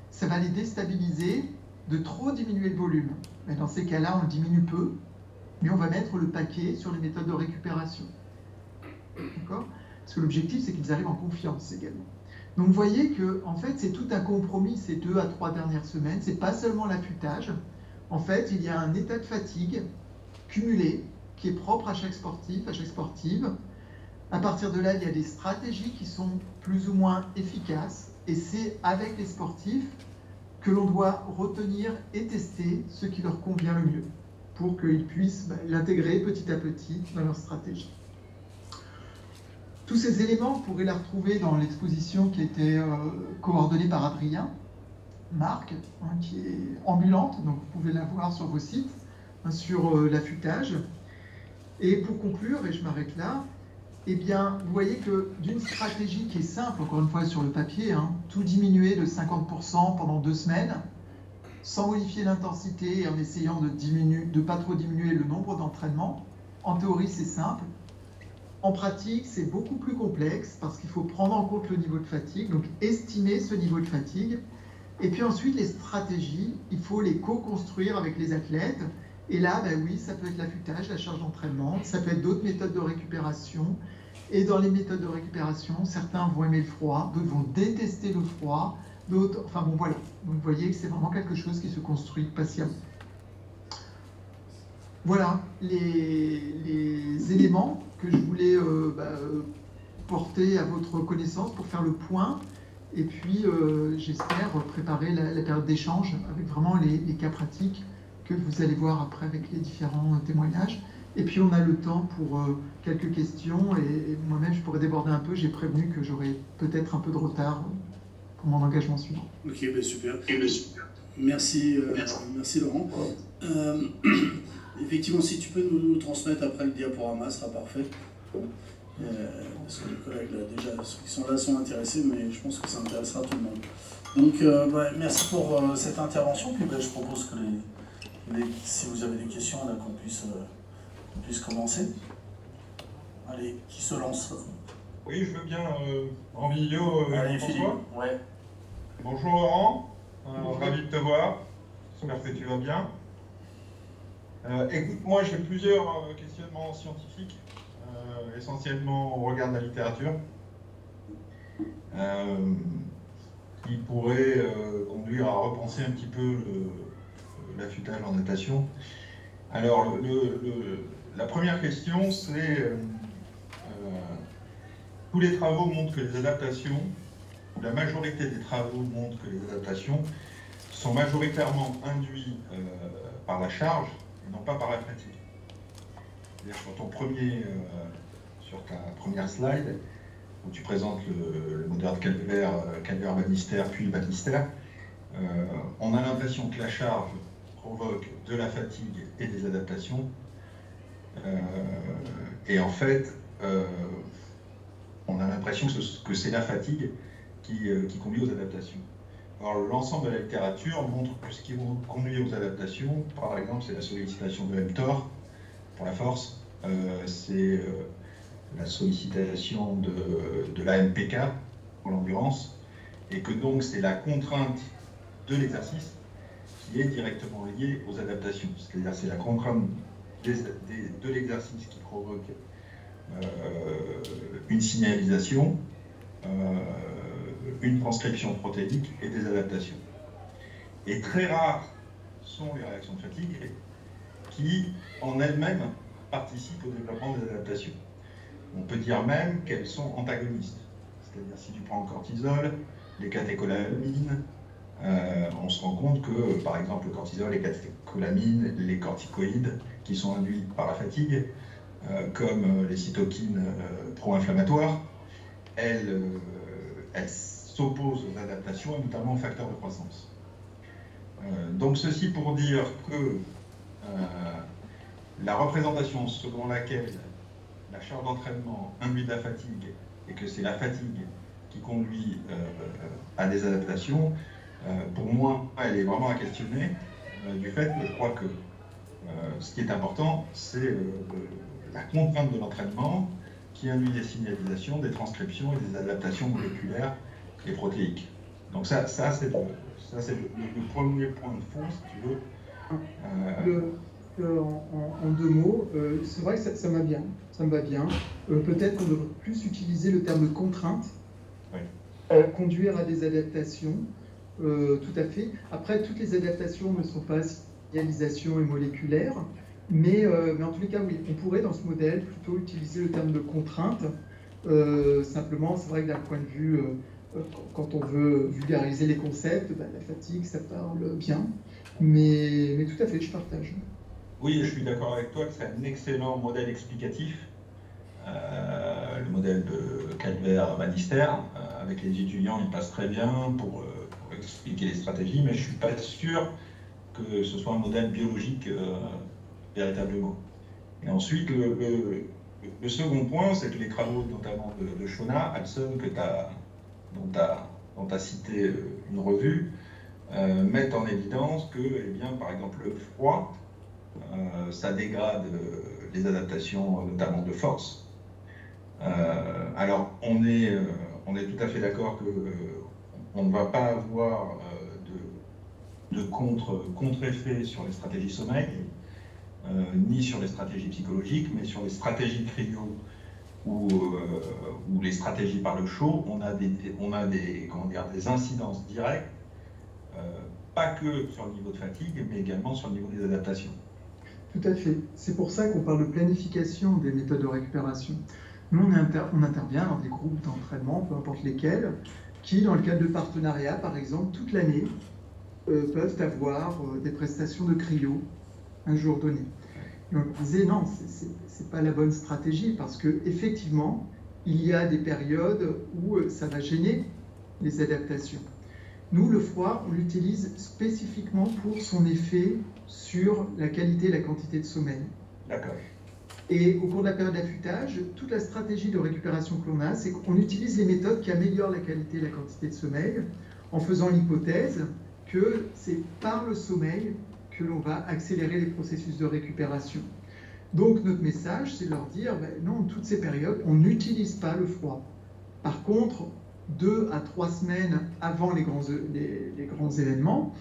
ça va les déstabiliser de trop diminuer le volume. Mais dans ces cas-là, on le diminue peu, mais on va mettre le paquet sur les méthodes de récupération. D'accord? Parce que l'objectif, c'est qu'ils arrivent en confiance également. Donc vous voyez que, en fait, c'est tout un compromis ces 2 à 3 dernières semaines. C'est pas seulement l'affûtage. En fait, il y a un état de fatigue cumulé qui est propre à chaque sportif, à chaque sportive. À partir de là, il y a des stratégies qui sont plus ou moins efficaces. Et c'est avec les sportifs que l'on doit retenir et tester ce qui leur convient le mieux pour qu'ils puissent l'intégrer petit à petit dans leur stratégie. Tous ces éléments, vous pourrez les retrouver dans l'exposition qui a été coordonnée par Adrien Marc, qui est ambulante, donc vous pouvez la voir sur vos sites, sur l'affûtage. Et pour conclure, et je m'arrête là, eh bien, vous voyez que d'une stratégie qui est simple, encore une fois sur le papier, tout diminuer de 50% pendant 2 semaines, sans modifier l'intensité et en essayant de ne pas trop diminuer le nombre d'entraînements, en théorie c'est simple. En pratique, c'est beaucoup plus complexe parce qu'il faut prendre en compte le niveau de fatigue, donc estimer ce niveau de fatigue. Et puis ensuite, les stratégies, il faut les co-construire avec les athlètes. Et là, oui, ça peut être l'affûtage, la charge d'entraînement, ça peut être d'autres méthodes de récupération. Et dans les méthodes de récupération, certains vont aimer le froid, d'autres vont détester le froid, d'autres... Enfin bon, voilà. Donc vous voyez que c'est vraiment quelque chose qui se construit patiemment. Voilà les éléments que je voulais porter à votre connaissance pour faire le point. Et puis, j'espère préparer la période d'échange avec vraiment les cas pratiques que vous allez voir après avec les différents témoignages. Et puis, on a le temps pour quelques questions. Et moi-même, je pourrais déborder un peu. J'ai prévenu que j'aurais peut-être un peu de retard pour mon engagement suivant. Ok, super. Merci, merci Laurent. Effectivement, si tu peux nous transmettre après le diaporama, ce sera parfait. Parce que les collègues, là, déjà, ceux qui sont là sont intéressés, mais je pense que ça intéressera tout le monde. Donc, merci pour cette intervention. Puis je propose que si vous avez des questions, là, qu'on puisse commencer. Allez, qui se lance? Oui, je veux bien en vidéo, François. Ouais. Bonjour Laurent, ravi de te voir. J'espère que tu vas bien. Écoute, moi j'ai plusieurs questionnements scientifiques, essentiellement au regard de la littérature, qui pourraient conduire à repenser un petit peu l'affûtage en natation. Alors, la première question, c'est tous les travaux montrent que les adaptations où la majorité des travaux montrent que les adaptations sont majoritairement induits par la charge et non pas par la fatigue. C'est-à-dire sur ta première slide, où tu présentes le modèle de Calvert-Bannister puis Bannister, on a l'impression que la charge provoque de la fatigue et des adaptations. Et en fait, on a l'impression que c'est la fatigue qui conduit aux adaptations. Alors, l'ensemble de la littérature montre que ce qui conduit aux adaptations, par exemple, c'est la sollicitation de mTOR pour la force, c'est la sollicitation de la MPK pour l'endurance, et que donc c'est la contrainte de l'exercice qui est directement liée aux adaptations. C'est-à-dire c'est la contrainte de l'exercice qui provoque une signalisation, une transcription protéique et des adaptations. Et très rares sont les réactions de fatigue qui, en elles-mêmes, participent au développement des adaptations. On peut dire même qu'elles sont antagonistes. C'est-à-dire, si tu prends le cortisol, les catécholamines, on se rend compte que, par exemple, le cortisol, les catécholamines, les corticoïdes, qui sont induits par la fatigue, comme les cytokines pro-inflammatoires, elles s'opposent aux adaptations, et notamment aux facteurs de croissance. Donc ceci pour dire que la représentation selon laquelle la charge d'entraînement induit de la fatigue et que c'est la fatigue qui conduit à des adaptations, pour moi, elle est vraiment à questionner, du fait que je crois que ce qui est important, c'est la contrainte de l'entraînement qui induit des signalisations, des transcriptions et des adaptations moléculaires et protéiques. Donc ça c'est le premier point de fond, si tu veux. En deux mots, c'est vrai que ça me va bien. Peut-être qu'on devrait plus utiliser le terme contrainte, oui. Conduire à des adaptations, tout à fait. Après, toutes les adaptations ne sont pas signalisation et moléculaires, mais en tous les cas, oui, on pourrait dans ce modèle plutôt utiliser le terme de contrainte. Simplement, c'est vrai que d'un point de vue, quand on veut vulgariser les concepts, la fatigue, ça parle bien, mais tout à fait, je partage. Oui, je suis d'accord avec toi que c'est un excellent modèle explicatif, le modèle de Calvert-Bannister. Avec les étudiants, il passe très bien pour expliquer les stratégies, mais je ne suis pas sûr que ce soit un modèle biologique véritablement. Et ensuite, le second point, c'est que les travaux notamment de Shona, Hudson, dont tu as cité une revue, mettent en évidence que, eh bien, par exemple, le froid, ça dégrade les adaptations, notamment de force. Alors, on est tout à fait d'accord qu'on ne va pas avoir de contre-effet sur les stratégies sommeil, ni sur les stratégies psychologiques, mais sur les stratégies cryo ou les stratégies par le chaud, on a des incidences directes, pas que sur le niveau de fatigue, mais également sur le niveau des adaptations. Tout à fait. C'est pour ça qu'on parle de planification des méthodes de récupération. Nous, on intervient dans des groupes d'entraînement, peu importe lesquels, qui, dans le cadre de partenariats, par exemple, toute l'année, peuvent avoir des prestations de cryo un jour donné. Et on disait non, c'est pas la bonne stratégie parce que effectivement, il y a des périodes où ça va gêner les adaptations. Nous, le froid, on l'utilise spécifiquement pour son effet sur la qualité et la quantité de sommeil. D'accord. Et au cours de la période d'affûtage, toute la stratégie de récupération que l'on a, c'est qu'on utilise les méthodes qui améliorent la qualité et la quantité de sommeil en faisant l'hypothèse que c'est par le sommeil que l'on va accélérer les processus de récupération. Donc notre message, c'est de leur dire, non, toutes ces périodes, on n'utilise pas le froid. Par contre, 2 à 3 semaines avant les grands événements,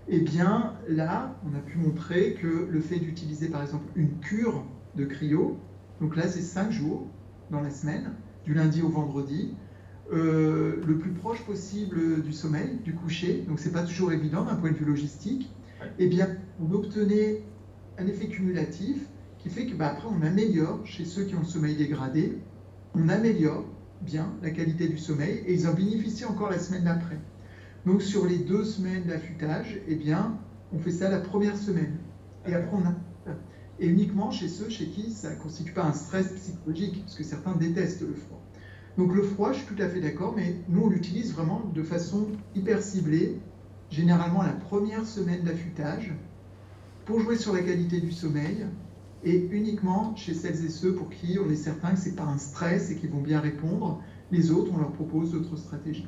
eh bien là, on a pu montrer que le fait d'utiliser par exemple une cure de cryo, donc là c'est 5 jours dans la semaine, du lundi au vendredi, le plus proche possible du sommeil, du coucher, donc c'est pas toujours évident d'un point de vue logistique, eh bien vous obtenez un effet cumulatif qui fait que après on améliore, chez ceux qui ont le sommeil dégradé, on améliore bien la qualité du sommeil et ils en bénéficient encore la semaine d'après. Donc sur les 2 semaines d'affûtage, eh bien, on fait ça la première semaine. Et après, on a... Et uniquement chez ceux chez qui ça ne constitue pas un stress psychologique, parce que certains détestent le froid. Donc le froid, je suis tout à fait d'accord, mais nous, on l'utilise vraiment de façon hyper ciblée, généralement la première semaine d'affûtage, pour jouer sur la qualité du sommeil, et uniquement chez celles et ceux pour qui on est certain que ce n'est pas un stress et qu'ils vont bien répondre. Les autres, on leur propose d'autres stratégies.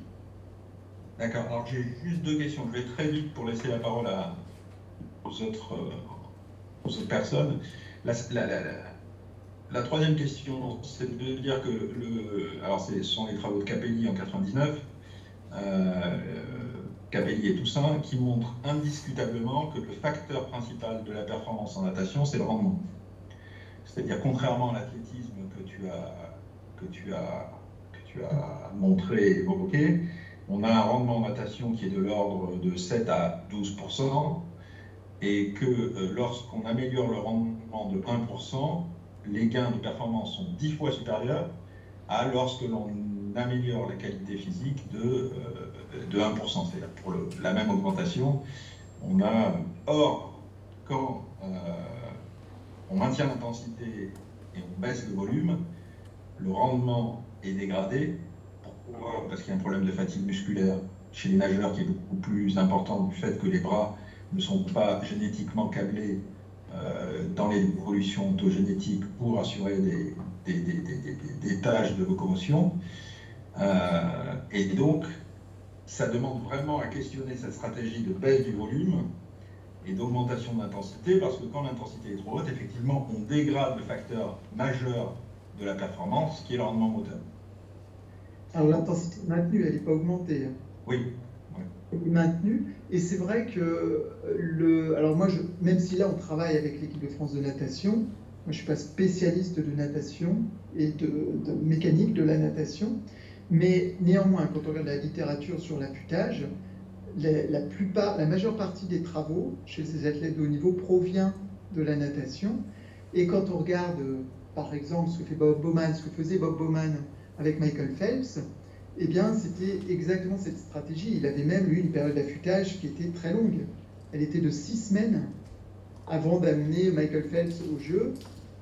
D'accord, alors j'ai juste 2 questions. Je vais très vite pour laisser la parole aux autres personnes. La troisième question, c'est de dire que alors ce sont les travaux de Capelli en 99, Capelli et Toussaint, qui montrent indiscutablement que le facteur principal de la performance en natation, c'est le rendement. C'est-à-dire, contrairement à l'athlétisme que tu as montré et évoqué, on a un rendement en natation qui est de l'ordre de 7 à 12%, et que lorsqu'on améliore le rendement de 1%, les gains de performance sont 10 fois supérieurs à lorsque l'on améliore la qualité physique de 1%. C'est-à-dire pour la même augmentation, on a... Or, quand on maintient l'intensité et on baisse le volume, le rendement est dégradé. Pourquoi? Parce qu'il y a un problème de fatigue musculaire chez les nageurs qui est beaucoup plus important du fait que les bras ne sont pas génétiquement câblés dans l'évolution ontogénétique pour assurer des tâches de locomotion. Et donc, ça demande vraiment à questionner cette stratégie de baisse du volume et d'augmentation de l'intensité, parce que quand l'intensité est trop haute, effectivement, on dégrade le facteur majeur de la performance, qui est le rendement moteur. Alors l'intensité est maintenue, elle n'est pas augmentée. Oui. Elle est maintenue, et c'est vrai que alors moi, même si là on travaille avec l'équipe de France de natation, moi je ne suis pas spécialiste de natation et de mécanique de la natation, mais néanmoins, quand on regarde la littérature sur l'affûtage, la majeure partie des travaux chez ces athlètes de haut niveau provient de la natation. Et quand on regarde, par exemple, ce que faisait Bob Bowman avec Michael Phelps, eh bien, c'était exactement cette stratégie. Il avait même eu une période d'affûtage qui était très longue. Elle était de 6 semaines avant d'amener Michael Phelps aux Jeux,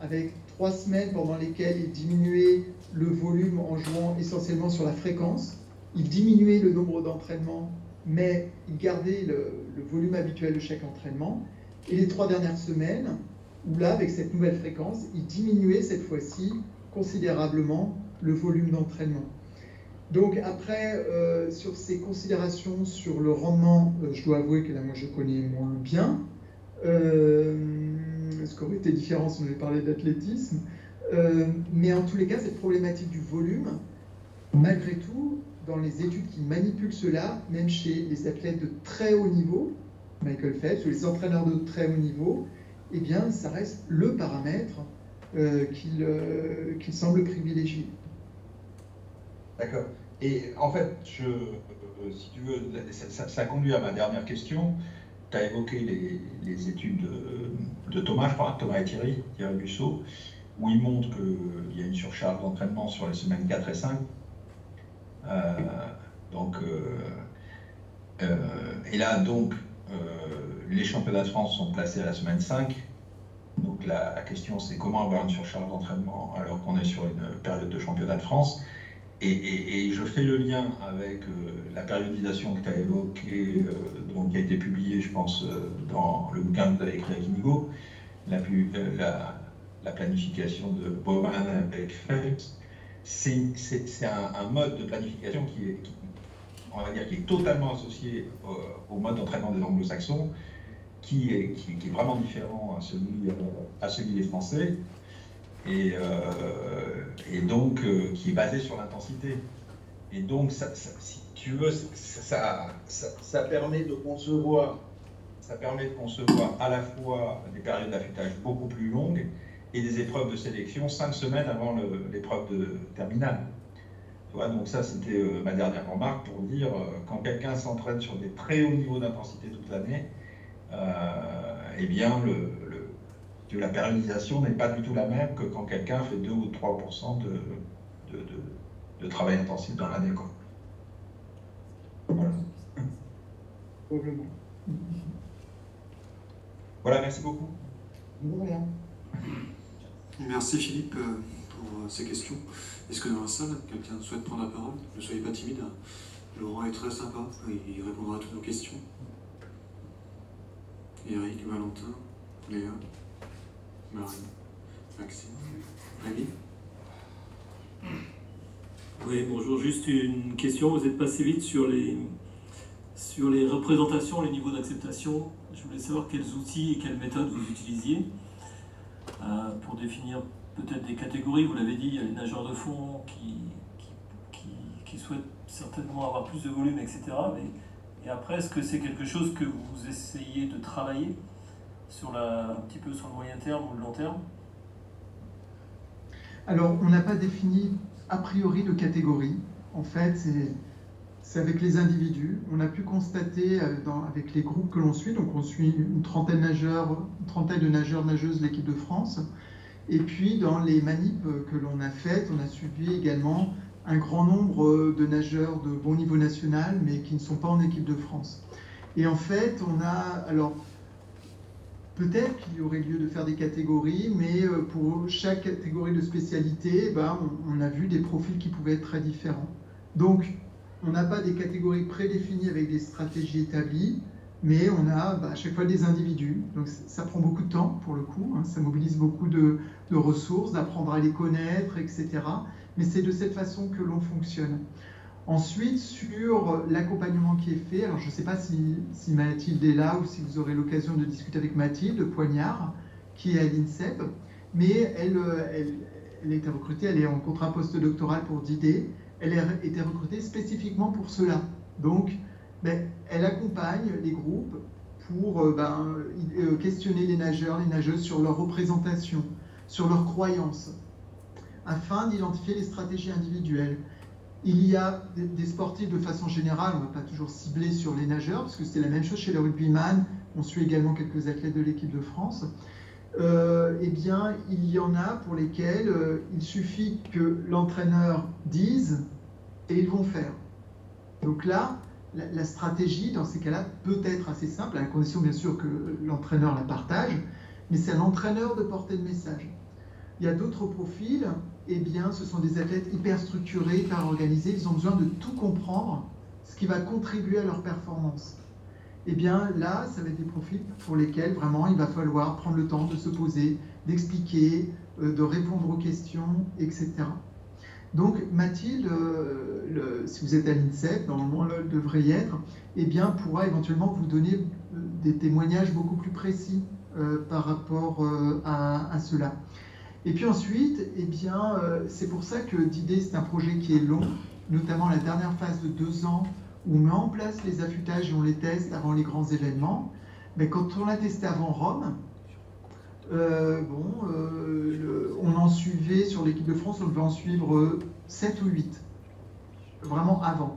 avec 3 semaines pendant lesquelles il diminuait le volume en jouant essentiellement sur la fréquence. Il diminuait le nombre d'entraînements, mais il gardait le volume habituel de chaque entraînement. Et les 3 dernières semaines, où là, avec cette nouvelle fréquence, il diminuait cette fois-ci considérablement le volume d'entraînement. Donc après, sur ces considérations sur le rendement, je dois avouer que là, moi, je connais moins bien. Ce qui aurait été différent si on avait parlé d'athlétisme. Mais en tous les cas, cette problématique du volume, malgré tout, dans les études qui manipulent cela, même chez les athlètes de très haut niveau, Michael Phelps, ou les entraîneurs de très haut niveau, eh bien, ça reste le paramètre qu'il semble privilégier. D'accord. Et en fait, si tu veux, ça conduit à ma dernière question. Tu as évoqué les études de Thomas, je crois, Thomas et Thierry Busseau, où ils montrent qu'il y a une surcharge d'entraînement sur les semaines 4 et 5. Et là, donc, les championnats de France sont placés à la semaine 5. Donc la question, c'est comment avoir une surcharge d'entraînement alors qu'on est sur une période de championnat de France. Et je fais le lien avec la périodisation que tu as évoquée, qui a été publiée, je pense, dans le bouquin que vous avez écrit avec Inigo, la planification de Bowman avec Phelps. C'est un mode de planification on va dire, qui est totalement associé au mode d'entraînement des anglo-saxons, qui est vraiment différent à celui des Français. Et donc qui est basé sur l'intensité. Et donc, si tu veux, ça permet de concevoir à la fois des périodes d'affûtage beaucoup plus longues et des épreuves de sélection 5 semaines avant l'épreuve de terminale. Tu vois, donc ça, c'était ma dernière remarque pour dire, quand quelqu'un s'entraîne sur des très hauts niveaux d'intensité toute l'année, eh bien, la périodisation n'est pas du tout la même que quand quelqu'un fait 2 ou 3% de travail intensif dans l'année. Voilà. Probablement. Voilà, merci beaucoup. Voilà. Merci Philippe pour ces questions. Est-ce que dans la salle, quelqu'un souhaite prendre la parole? Ne soyez pas timide. Laurent est très sympa, il répondra à toutes nos questions. Eric, Valentin, Léa, Marie, Maxime, Rémi. Oui, bonjour, juste une question. Vous êtes passé vite sur les représentations, les niveaux d'acceptation. Je voulais savoir quels outils et quelles méthodes vous utilisiez pour définir peut-être des catégories. Vous l'avez dit, il y a les nageurs de fond qui souhaitent certainement avoir plus de volume, etc. Et après, est-ce que c'est quelque chose que vous essayez de travailler un petit peu sur le moyen terme ou le long terme? Alors, on n'a pas défini a priori de catégorie. En fait, c'est avec les individus. On a pu constater avec les groupes que l'on suit, donc on suit une trentaine de nageurs, nageuses de l'équipe de France. Et puis, dans les manips que l'on a faites, on a suivi également un grand nombre de nageurs de bon niveau national, mais qui ne sont pas en équipe de France. Et en fait, alors, peut-être qu'il y aurait lieu de faire des catégories, mais pour chaque catégorie de spécialité, on a vu des profils qui pouvaient être très différents. Donc, on n'a pas des catégories prédéfinies avec des stratégies établies, mais on a à chaque fois des individus. Donc, ça prend beaucoup de temps, pour le coup. Ça mobilise beaucoup de ressources, d'apprendre à les connaître, etc. Mais c'est de cette façon que l'on fonctionne. Ensuite, sur l'accompagnement qui est fait, alors je ne sais pas si Mathilde est là ou si vous aurez l'occasion de discuter avec Mathilde Poignard, qui est à l'INSEP, mais elle a été recrutée, elle est en contrat postdoctoral pour DIDE, elle a été recrutée spécifiquement pour cela. Donc, elle accompagne les groupes pour questionner les nageurs, les nageuses sur leur représentation, sur leurs croyances, afin d'identifier les stratégies individuelles. Il y a des sportifs de façon générale, on ne va pas toujours cibler sur les nageurs, parce que c'était la même chose chez les rugbyman, on suit également quelques athlètes de l'équipe de France. Eh bien, il y en a pour lesquels il suffit que l'entraîneur dise et ils vont faire. Donc là, la stratégie, dans ces cas-là, peut être assez simple, à la condition bien sûr que l'entraîneur la partage, mais c'est à l'entraîneur de porter le message. Il y a d'autres profils, eh bien, ce sont des athlètes hyper structurés, hyper organisés, ils ont besoin de tout comprendre, ce qui va contribuer à leur performance. Eh bien, là, ça va être des profils pour lesquels, vraiment, il va falloir prendre le temps de se poser, d'expliquer, de répondre aux questions, etc. Donc, Mathilde, si vous êtes à l'INSEP, normalement, elle devrait y être, eh bien, pourra éventuellement vous donner des témoignages beaucoup plus précis par rapport à cela. Et puis ensuite, eh bien, c'est pour ça que DIDE, c'est un projet qui est long, notamment la dernière phase de 2 ans, où on met en place les affûtages et on les teste avant les grands événements. Mais quand on l'a testé avant Rome, on en suivait, sur l'équipe de France, on devait en suivre 7 ou 8, vraiment avant.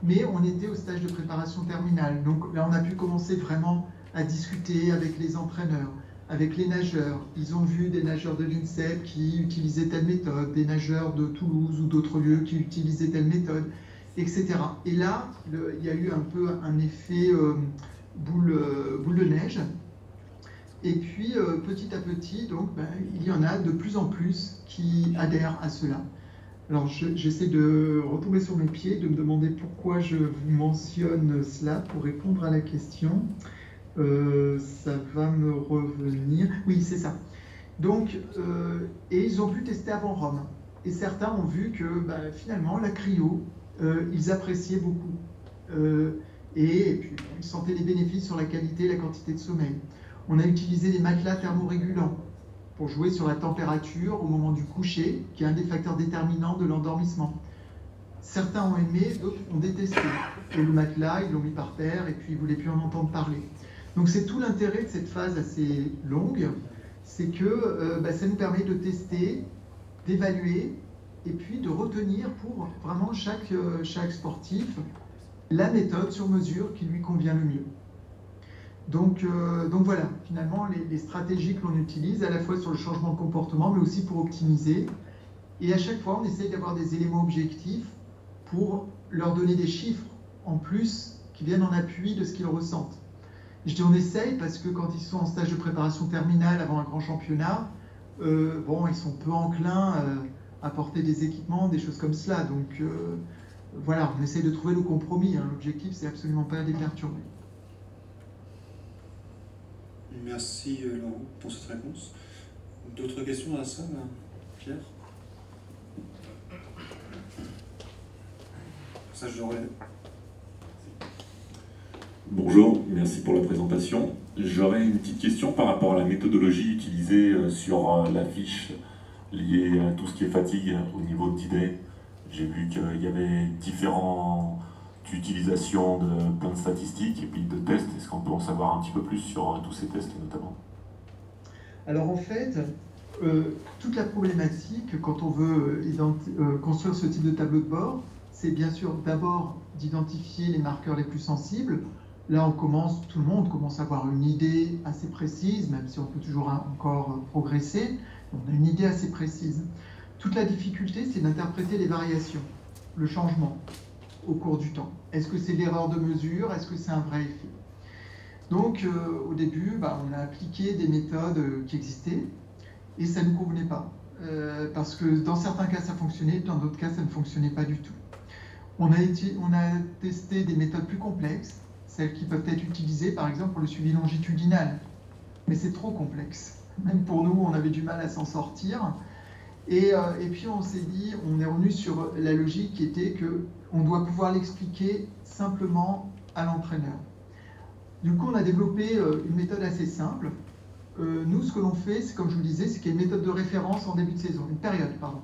Mais on était au stage de préparation terminale, donc là on a pu commencer vraiment à discuter avec les entraîneurs, avec les nageurs. Ils ont vu des nageurs de l'INSEP qui utilisaient telle méthode, des nageurs de Toulouse ou d'autres lieux qui utilisaient telle méthode, etc. Et là, il y a eu un peu un effet boule de neige. Et puis, petit à petit, donc, il y en a de plus en plus qui adhèrent à cela. Alors, j'essaie de retomber sur mes pieds, de me demander pourquoi je vous mentionne cela pour répondre à la question. Ça va me revenir. Oui, c'est ça. Donc, et ils ont pu tester avant Rome. Et certains ont vu que finalement, la cryo, ils appréciaient beaucoup. Et puis, ils sentaient les bénéfices sur la qualité et la quantité de sommeil. On a utilisé des matelas thermorégulants pour jouer sur la température au moment du coucher, qui est un des facteurs déterminants de l'endormissement. Certains ont aimé, d'autres ont détesté. Et le matelas, ils l'ont mis par terre et puis ils ne voulaient plus en entendre parler. Donc c'est tout l'intérêt de cette phase assez longue, c'est que ça nous permet de tester, d'évaluer et puis de retenir pour vraiment chaque sportif la méthode sur mesure qui lui convient le mieux. Donc voilà, finalement les stratégies que l'on utilise à la fois sur le changement de comportement mais aussi pour optimiser Et à chaque fois, on essaye d'avoir des éléments objectifs pour leur donner des chiffres en plus qui viennent en appui de ce qu'ils ressentent. Je dis on essaye parce que quand ils sont en stage de préparation terminale avant un grand championnat, bon, ils sont peu enclins à porter des équipements, des choses comme cela. Donc voilà, on essaye de trouver le compromis. Hein. L'objectif, c'est absolument pas de les perturber. Merci Laurent pour cette réponse. D'autres questions dans la salle, Pierre? Ça, j'aurais. Bonjour, merci pour la présentation. J'aurais une petite question par rapport à la méthodologie utilisée sur la fiche liée à tout ce qui est fatigue au niveau de D-Day. J'ai vu qu'il y avait différentes utilisations de plein de statistiques et puis de tests. Est-ce qu'on peut en savoir un petit peu plus sur tous ces tests notamment? Alors en fait, toute la problématique quand on veut construire ce type de tableau de bord, c'est bien sûr d'abord d'identifier les marqueurs les plus sensibles. Là, tout le monde commence à avoir une idée assez précise, même si on peut toujours encore progresser. On a une idée assez précise. Toute la difficulté, c'est d'interpréter les variations, le changement au cours du temps. Est-ce que c'est l'erreur de mesure? Est-ce que c'est un vrai effet? Donc, au début, on a appliqué des méthodes qui existaient et ça ne nous convenait pas. Parce que dans certains cas, ça fonctionnait, dans d'autres cas, ça ne fonctionnait pas du tout. On a testé des méthodes plus complexes, celles qui peuvent être utilisées par exemple pour le suivi longitudinal. Mais c'est trop complexe. Même pour nous, on avait du mal à s'en sortir. Et puis on s'est dit, on est revenu sur la logique qui était qu'on doit pouvoir l'expliquer simplement à l'entraîneur. Du coup, on a développé une méthode assez simple. Nous, ce que l'on fait, c'est comme je vous le disais, c'est qu'il y a une méthode de référence en début de saison, une période, pardon.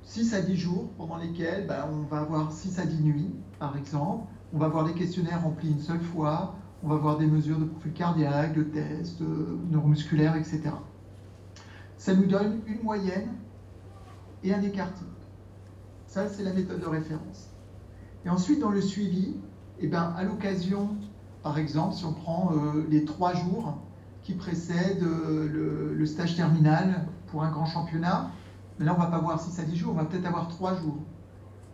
6 à 10 jours pendant lesquels on va avoir 6 à 10 nuits, par exemple. On va avoir des questionnaires remplis une seule fois. On va avoir des mesures de profil cardiaque, de tests, neuromusculaires, etc. Ça nous donne une moyenne et un écart type. Ça, c'est la méthode de référence. Et ensuite, dans le suivi, à l'occasion, par exemple, si on prend les 3 jours qui précèdent le stage terminal pour un grand championnat, mais là, on ne va pas voir 6 à 10 jours, on va peut-être avoir 3 jours.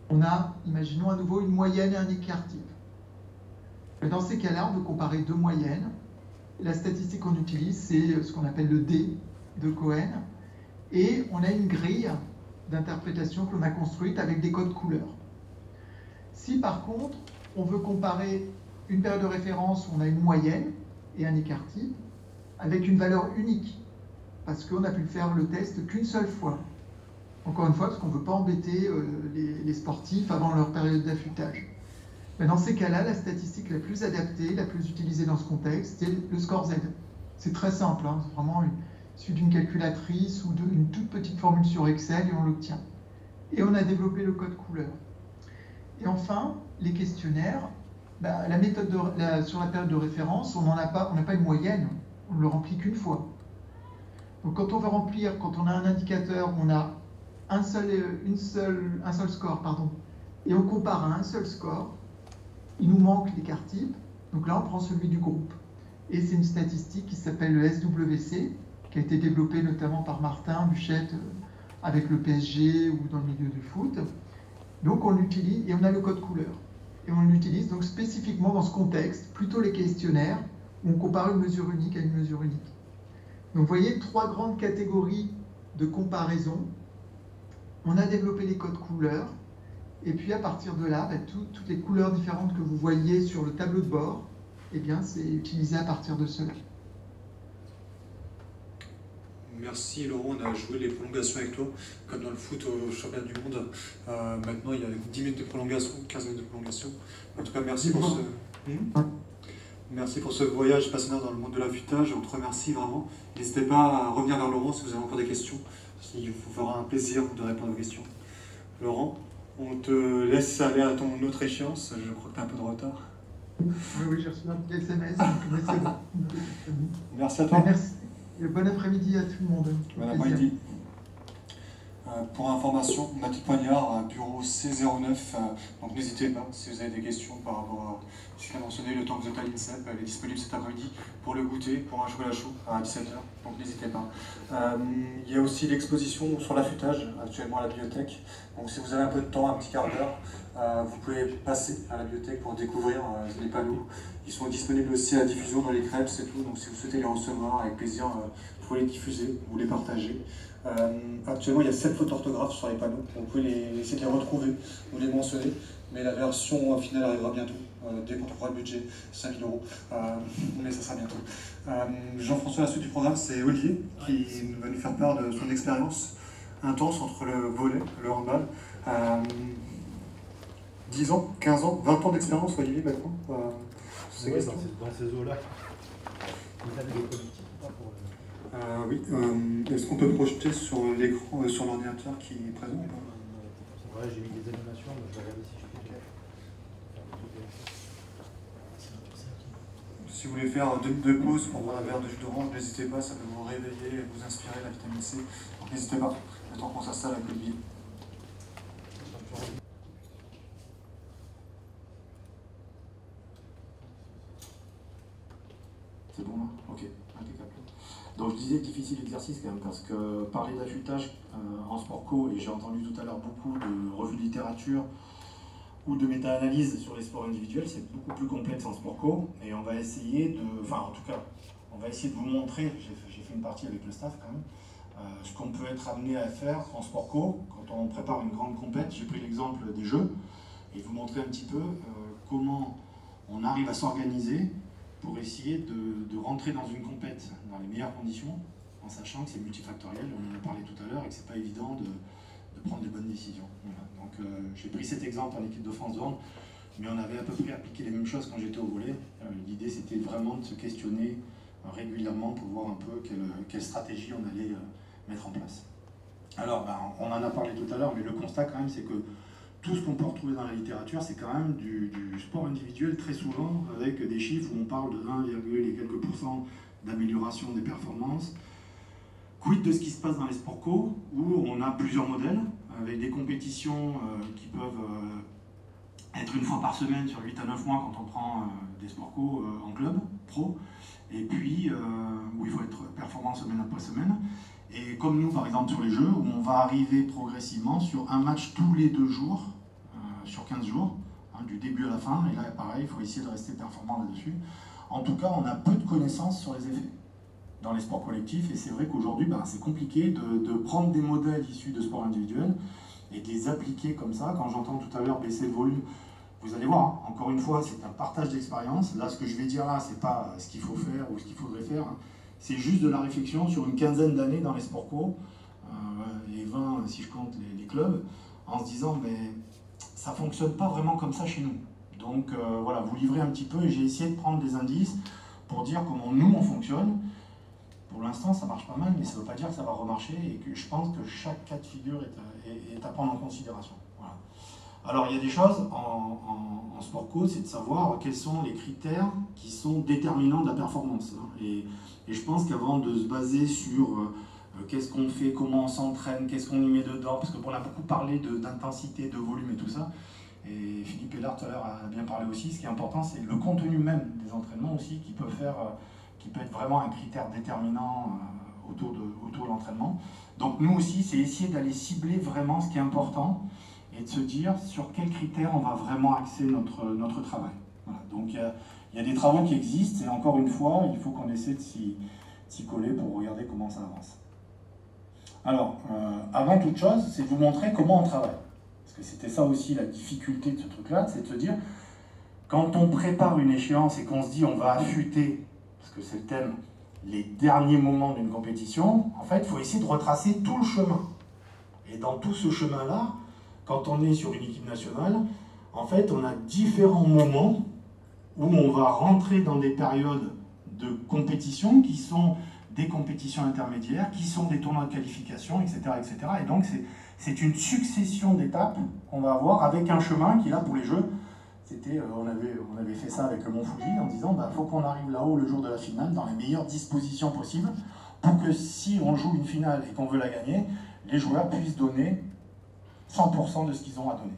On a, imaginons à nouveau, une moyenne et un écart type. Dans ces cas-là, on veut comparer 2 moyennes. La statistique qu'on utilise, c'est ce qu'on appelle le D de Cohen. Et on a une grille d'interprétation que l'on a construite avec des codes couleurs. Si par contre, on veut comparer une période de référence où on a une moyenne et un écart type avec une valeur unique, parce qu'on a pu faire le test qu'une seule fois. Encore une fois, parce qu'on ne veut pas embêter les sportifs avant leur période d'affûtage. Mais dans ces cas-là, la statistique la plus adaptée, la plus utilisée dans ce contexte, c'est le score Z. C'est très simple, hein, c'est vraiment issu d'une calculatrice ou d'une toute petite formule sur Excel et on l'obtient. Et on a développé le code couleur. Et enfin, les questionnaires, la méthode sur la période de référence, on n'a pas une moyenne, on ne le remplit qu'une fois. Donc quand on veut remplir, quand on a un indicateur, on a un seul score, et on compare à un seul score, il nous manque l'écart type, donc là on prend celui du groupe. Et c'est une statistique qui s'appelle le SWC, qui a été développée notamment par Martin Buchette avec le PSG ou dans le milieu du foot. Donc on l'utilise, et on a le code couleur. Et on l'utilise donc spécifiquement dans ce contexte, plutôt les questionnaires, où on compare une mesure unique à une mesure unique. Donc vous voyez, 3 grandes catégories de comparaison. On a développé les codes couleurs, et puis à partir de là, toutes les couleurs différentes que vous voyez sur le tableau de bord, c'est utilisé à partir de cela. Merci Laurent, on a joué les prolongations avec toi, comme dans le foot au championnat du monde. Maintenant, il y a 10 minutes de prolongation, 15 minutes de prolongation. En tout cas, merci pour ce voyage passionnant dans le monde de l'affûtage. On te remercie vraiment. N'hésitez pas à revenir vers Laurent si vous avez encore des questions. Il vous fera un plaisir de répondre aux questions. Laurent, on te laisse aller à ton autre échéance. Je crois que tu as un peu de retard. Oui, j'ai reçu un petit SMS, mais c'est bon. Merci à toi. Merci. Et bon après-midi à tout le monde. Bon après-midi. Pour information, Mathilde Poignard, bureau C09, donc n'hésitez pas si vous avez des questions par rapport à ce qu'a mentionné le temps que vous êtes à l'INSEP, elle est disponible cet après-midi pour le goûter, pour un chocolat chaud à 17h, donc n'hésitez pas. Il y a aussi l'exposition sur l'affûtage actuellement à la bibliothèque, donc si vous avez un peu de temps, un petit quart d'heure, vous pouvez passer à la bibliothèque pour découvrir les panneaux. Ils sont disponibles aussi à la diffusion dans les crêpes, c'est tout, donc si vous souhaitez les recevoir, avec plaisir, vous pouvez les diffuser ou les partager. Actuellement, il y a 7 fautes d'orthographe sur les panneaux. Vous pouvez essayer de les retrouver ou les mentionner, mais la version finale arrivera bientôt, dès qu'on trouvera le budget, 5 000 €, mais ça sera bientôt. Jean-François, la suite du programme, c'est Olivier qui va nous faire part de son expérience intense entre le volley, le handball. 10 ans, 15 ans, 20 ans d'expérience, Olivier, maintenant Oui, dans ces eaux-là, vous avez des politiques pas pour le... Oui, est-ce qu'on peut projeter sur l'écran, sur l'ordinateur qui est présent? Ouais, j'ai mis des animations, mais je vais regarder si je peux. Si vous voulez faire 2 minutes de pause pour prendre un verre de jus d'orange, n'hésitez pas, ça peut vous réveiller et vous inspirer la vitamine C. Donc n'hésitez pas, le temps qu'on s'installe avec Olivier. C'est bon là? Ok, impeccable. Donc je disais difficile exercice quand même, parce que parler d'affûtage en sport co, et j'ai entendu tout à l'heure beaucoup de revues de littérature ou de méta-analyse sur les sports individuels, c'est beaucoup plus complexe en sport co, et on va essayer de, enfin en tout cas, on va essayer de vous montrer, j'ai fait une partie avec le staff quand même, ce qu'on peut être amené à faire en sport co quand on prépare une grande compète. J'ai pris l'exemple des jeux, et vous montrer un petit peu comment on arrive à s'organiser pour essayer de rentrer dans une compète dans les meilleures conditions, en sachant que c'est multifactoriel, on en a parlé tout à l'heure, et que c'est pas évident de prendre les bonnes décisions. Voilà. Donc j'ai pris cet exemple en équipe de France de hand, mais on avait à peu près appliqué les mêmes choses quand j'étais au volley. L'idée c'était vraiment de se questionner régulièrement pour voir un peu quelle stratégie on allait mettre en place. Alors on en a parlé tout à l'heure, mais le constat quand même c'est que tout ce qu'on peut retrouver dans la littérature, c'est quand même du sport individuel, très souvent avec des chiffres où on parle de 1, et quelques % d'amélioration des performances. Quid de ce qui se passe dans les sports co, où on a plusieurs modèles, avec des compétitions qui peuvent être une fois par semaine sur 8 à 9 mois quand on prend des sports co en club, pro, et puis où il faut être performant semaine après semaine. Et comme nous, par exemple, sur les jeux, où on va arriver progressivement sur un match tous les 2 jours, sur 15 jours, hein, du début à la fin, et là, pareil, il faut essayer de rester performant là-dessus. En tout cas, on a peu de connaissances sur les effets dans les sports collectifs, et c'est vrai qu'aujourd'hui, c'est compliqué de prendre des modèles issus de sports individuels et de les appliquer comme ça. Quand j'entends tout à l'heure baisser le volume, vous allez voir, hein, encore une fois, c'est un partage d'expérience. Là, ce que je vais dire là, c'est pas ce qu'il faut faire ou ce qu'il faudrait faire, hein. C'est juste de la réflexion sur une quinzaine d'années dans les sports co, et 20 si je compte les clubs, en se disant mais ça ne fonctionne pas vraiment comme ça chez nous. Donc voilà, vous livrez un petit peu, et j'ai essayé de prendre des indices pour dire comment nous on fonctionne. Pour l'instant ça marche pas mal, mais ça ne veut pas dire que ça va remarcher, et que je pense que chaque cas de figure est à prendre en considération. Voilà. Alors il y a des choses en sport co, c'est de savoir quels sont les critères qui sont déterminants de la performance. Hein. Et je pense qu'avant de se baser sur qu'est-ce qu'on fait, comment on s'entraîne, qu'est-ce qu'on y met dedans, parce qu'on a beaucoup parlé d'intensité, de volume et tout ça, et Philippe Hellard tout à l'heure a bien parlé aussi, ce qui est important c'est le contenu même des entraînements aussi, qui peut être vraiment un critère déterminant autour de l'entraînement. Donc nous aussi, c'est essayer d'aller cibler vraiment ce qui est important, et de se dire sur quels critères on va vraiment axer notre travail. Voilà. Donc il y a des travaux qui existent, et encore une fois, il faut qu'on essaie de s'y coller pour regarder comment ça avance. Alors, avant toute chose, c'est de vous montrer comment on travaille. Parce que c'était ça aussi la difficulté de ce truc-là, c'est de se dire, quand on prépare une échéance et qu'on se dit on va affûter, parce que c'est le thème, les derniers moments d'une compétition, en fait, il faut essayer de retracer tout le chemin. Et dans tout ce chemin-là, quand on est sur une équipe nationale, en fait, on a différents moments où on va rentrer dans des périodes de compétition qui sont des compétitions intermédiaires, qui sont des tournois de qualification, etc. etc. Et donc, c'est une succession d'étapes qu'on va avoir avec un chemin qui, là, pour les Jeux, on avait fait ça avec le Mont Fuji en disant il faut qu'on arrive là-haut le jour de la finale dans les meilleures dispositions possibles pour que si on joue une finale et qu'on veut la gagner, les joueurs puissent donner 100% de ce qu'ils ont à donner.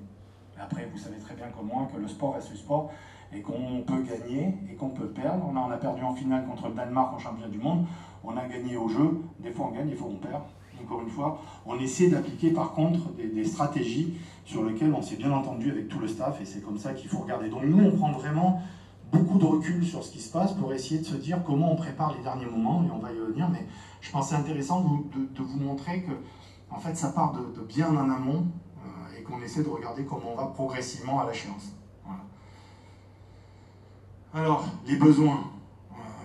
Et après, vous savez très bien comme moi que le sport reste le sport et qu'on peut gagner et qu'on peut perdre. On a perdu en finale contre le Danemark en championnat du monde. On a gagné au jeu. Des fois on gagne, des fois on perd. Encore une fois, on essaie d'appliquer par contre des stratégies sur lesquelles on s'est bien entendu avec tout le staff et c'est comme ça qu'il faut regarder. Donc nous, on prend vraiment beaucoup de recul sur ce qui se passe pour essayer de se dire comment on prépare les derniers moments et on va y venir. Mais je pense que c'est intéressant de vous montrer que en fait, ça part de bien en amont et qu'on essaie de regarder comment on va progressivement à l'échéance. Voilà. Alors, les besoins.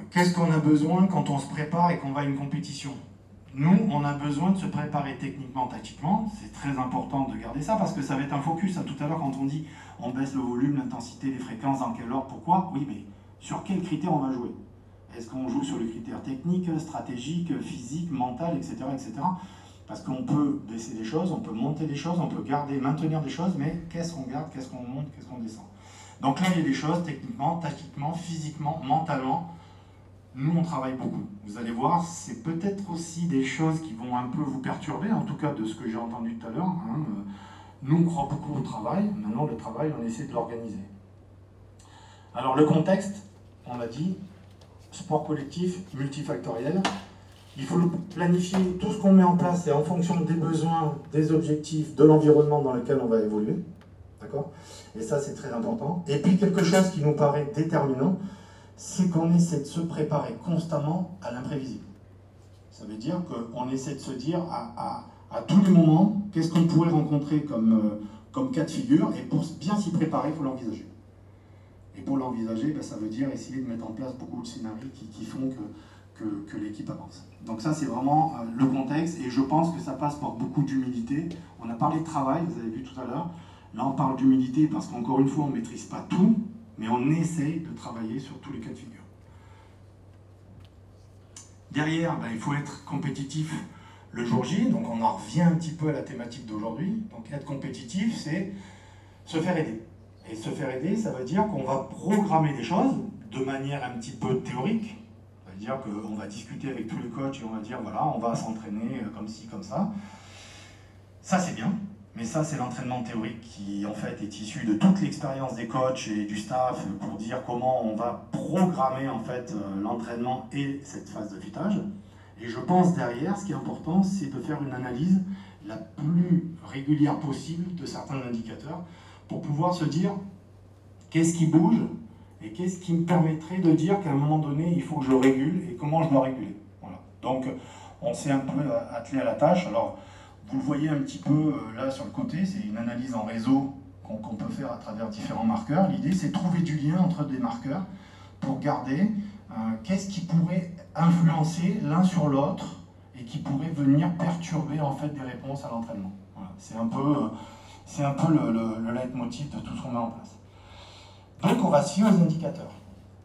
Qu'est-ce qu'on a besoin quand on se prépare et qu'on va à une compétition? Nous, on a besoin de se préparer techniquement, tactiquement. C'est très important de garder ça parce que ça va être un focus. Tout à l'heure, quand on dit on baisse le volume, l'intensité, les fréquences, dans quel ordre, pourquoi? Oui, mais sur quels critères on va jouer? Est-ce qu'on joue sur les critères techniques, stratégiques, physiques, mental, etc., etc. Parce qu'on peut baisser des choses, on peut monter des choses, on peut garder, maintenir des choses, mais qu'est-ce qu'on garde, qu'est-ce qu'on monte, qu'est-ce qu'on descend? Donc là, il y a des choses techniquement, tactiquement, physiquement, mentalement. Nous, on travaille beaucoup. Vous allez voir, c'est peut-être aussi des choses qui vont un peu vous perturber, en tout cas de ce que j'ai entendu tout à l'heure. Hein. Nous, on croit beaucoup au travail. Maintenant, le travail, on essaie de l'organiser. Alors, le contexte, on l'a dit, sport collectif, multifactoriel. Il faut planifier tout ce qu'on met en place et en fonction des besoins, des objectifs, de l'environnement dans lequel on va évoluer. D'accord? Et ça, c'est très important. Et puis, quelque chose qui nous paraît déterminant, c'est qu'on essaie de se préparer constamment à l'imprévisible. Ça veut dire qu'on essaie de se dire à tous les moments, qu'est-ce qu'on pourrait rencontrer comme cas de figure, et pour bien s'y préparer, il faut l'envisager. Et pour l'envisager, ben, ça veut dire essayer de mettre en place beaucoup de scénarios qui font que l'équipe avance. Donc ça, c'est vraiment le contexte, et je pense que ça passe par beaucoup d'humilité. On a parlé de travail, vous avez vu tout à l'heure. Là, on parle d'humilité parce qu'encore une fois, on ne maîtrise pas tout, mais on essaye de travailler sur tous les cas de figure. Derrière, ben, il faut être compétitif le jour J, donc on en revient un petit peu à la thématique d'aujourd'hui. Donc être compétitif, c'est se faire aider. Et se faire aider, ça veut dire qu'on va programmer des choses de manière un petit peu théorique. Ça veut dire qu'on va discuter avec tous les coachs et on va dire, voilà, on va s'entraîner comme ci, comme ça. Ça, c'est bien. Mais ça, c'est l'entraînement théorique qui, en fait, est issu de toute l'expérience des coachs et du staff pour dire comment on va programmer, en fait, l'entraînement et cette phase d'affûtage. Et je pense, derrière, ce qui est important, c'est de faire une analyse la plus régulière possible de certains indicateurs pour pouvoir se dire qu'est-ce qui bouge et qu'est-ce qui me permettrait de dire qu'à un moment donné, il faut que je le régule et comment je dois réguler. Voilà. Donc, on s'est un peu attelé à la tâche. Alors, vous le voyez un petit peu là sur le côté, c'est une analyse en réseau qu'on peut faire à travers différents marqueurs. L'idée, c'est de trouver du lien entre des marqueurs pour garder qu'est-ce qui pourrait influencer l'un sur l'autre et qui pourrait venir perturber en fait des réponses à l'entraînement. Voilà. C'est un peu le leitmotiv de tout ce qu'on met en place. Donc on va suivre les indicateurs.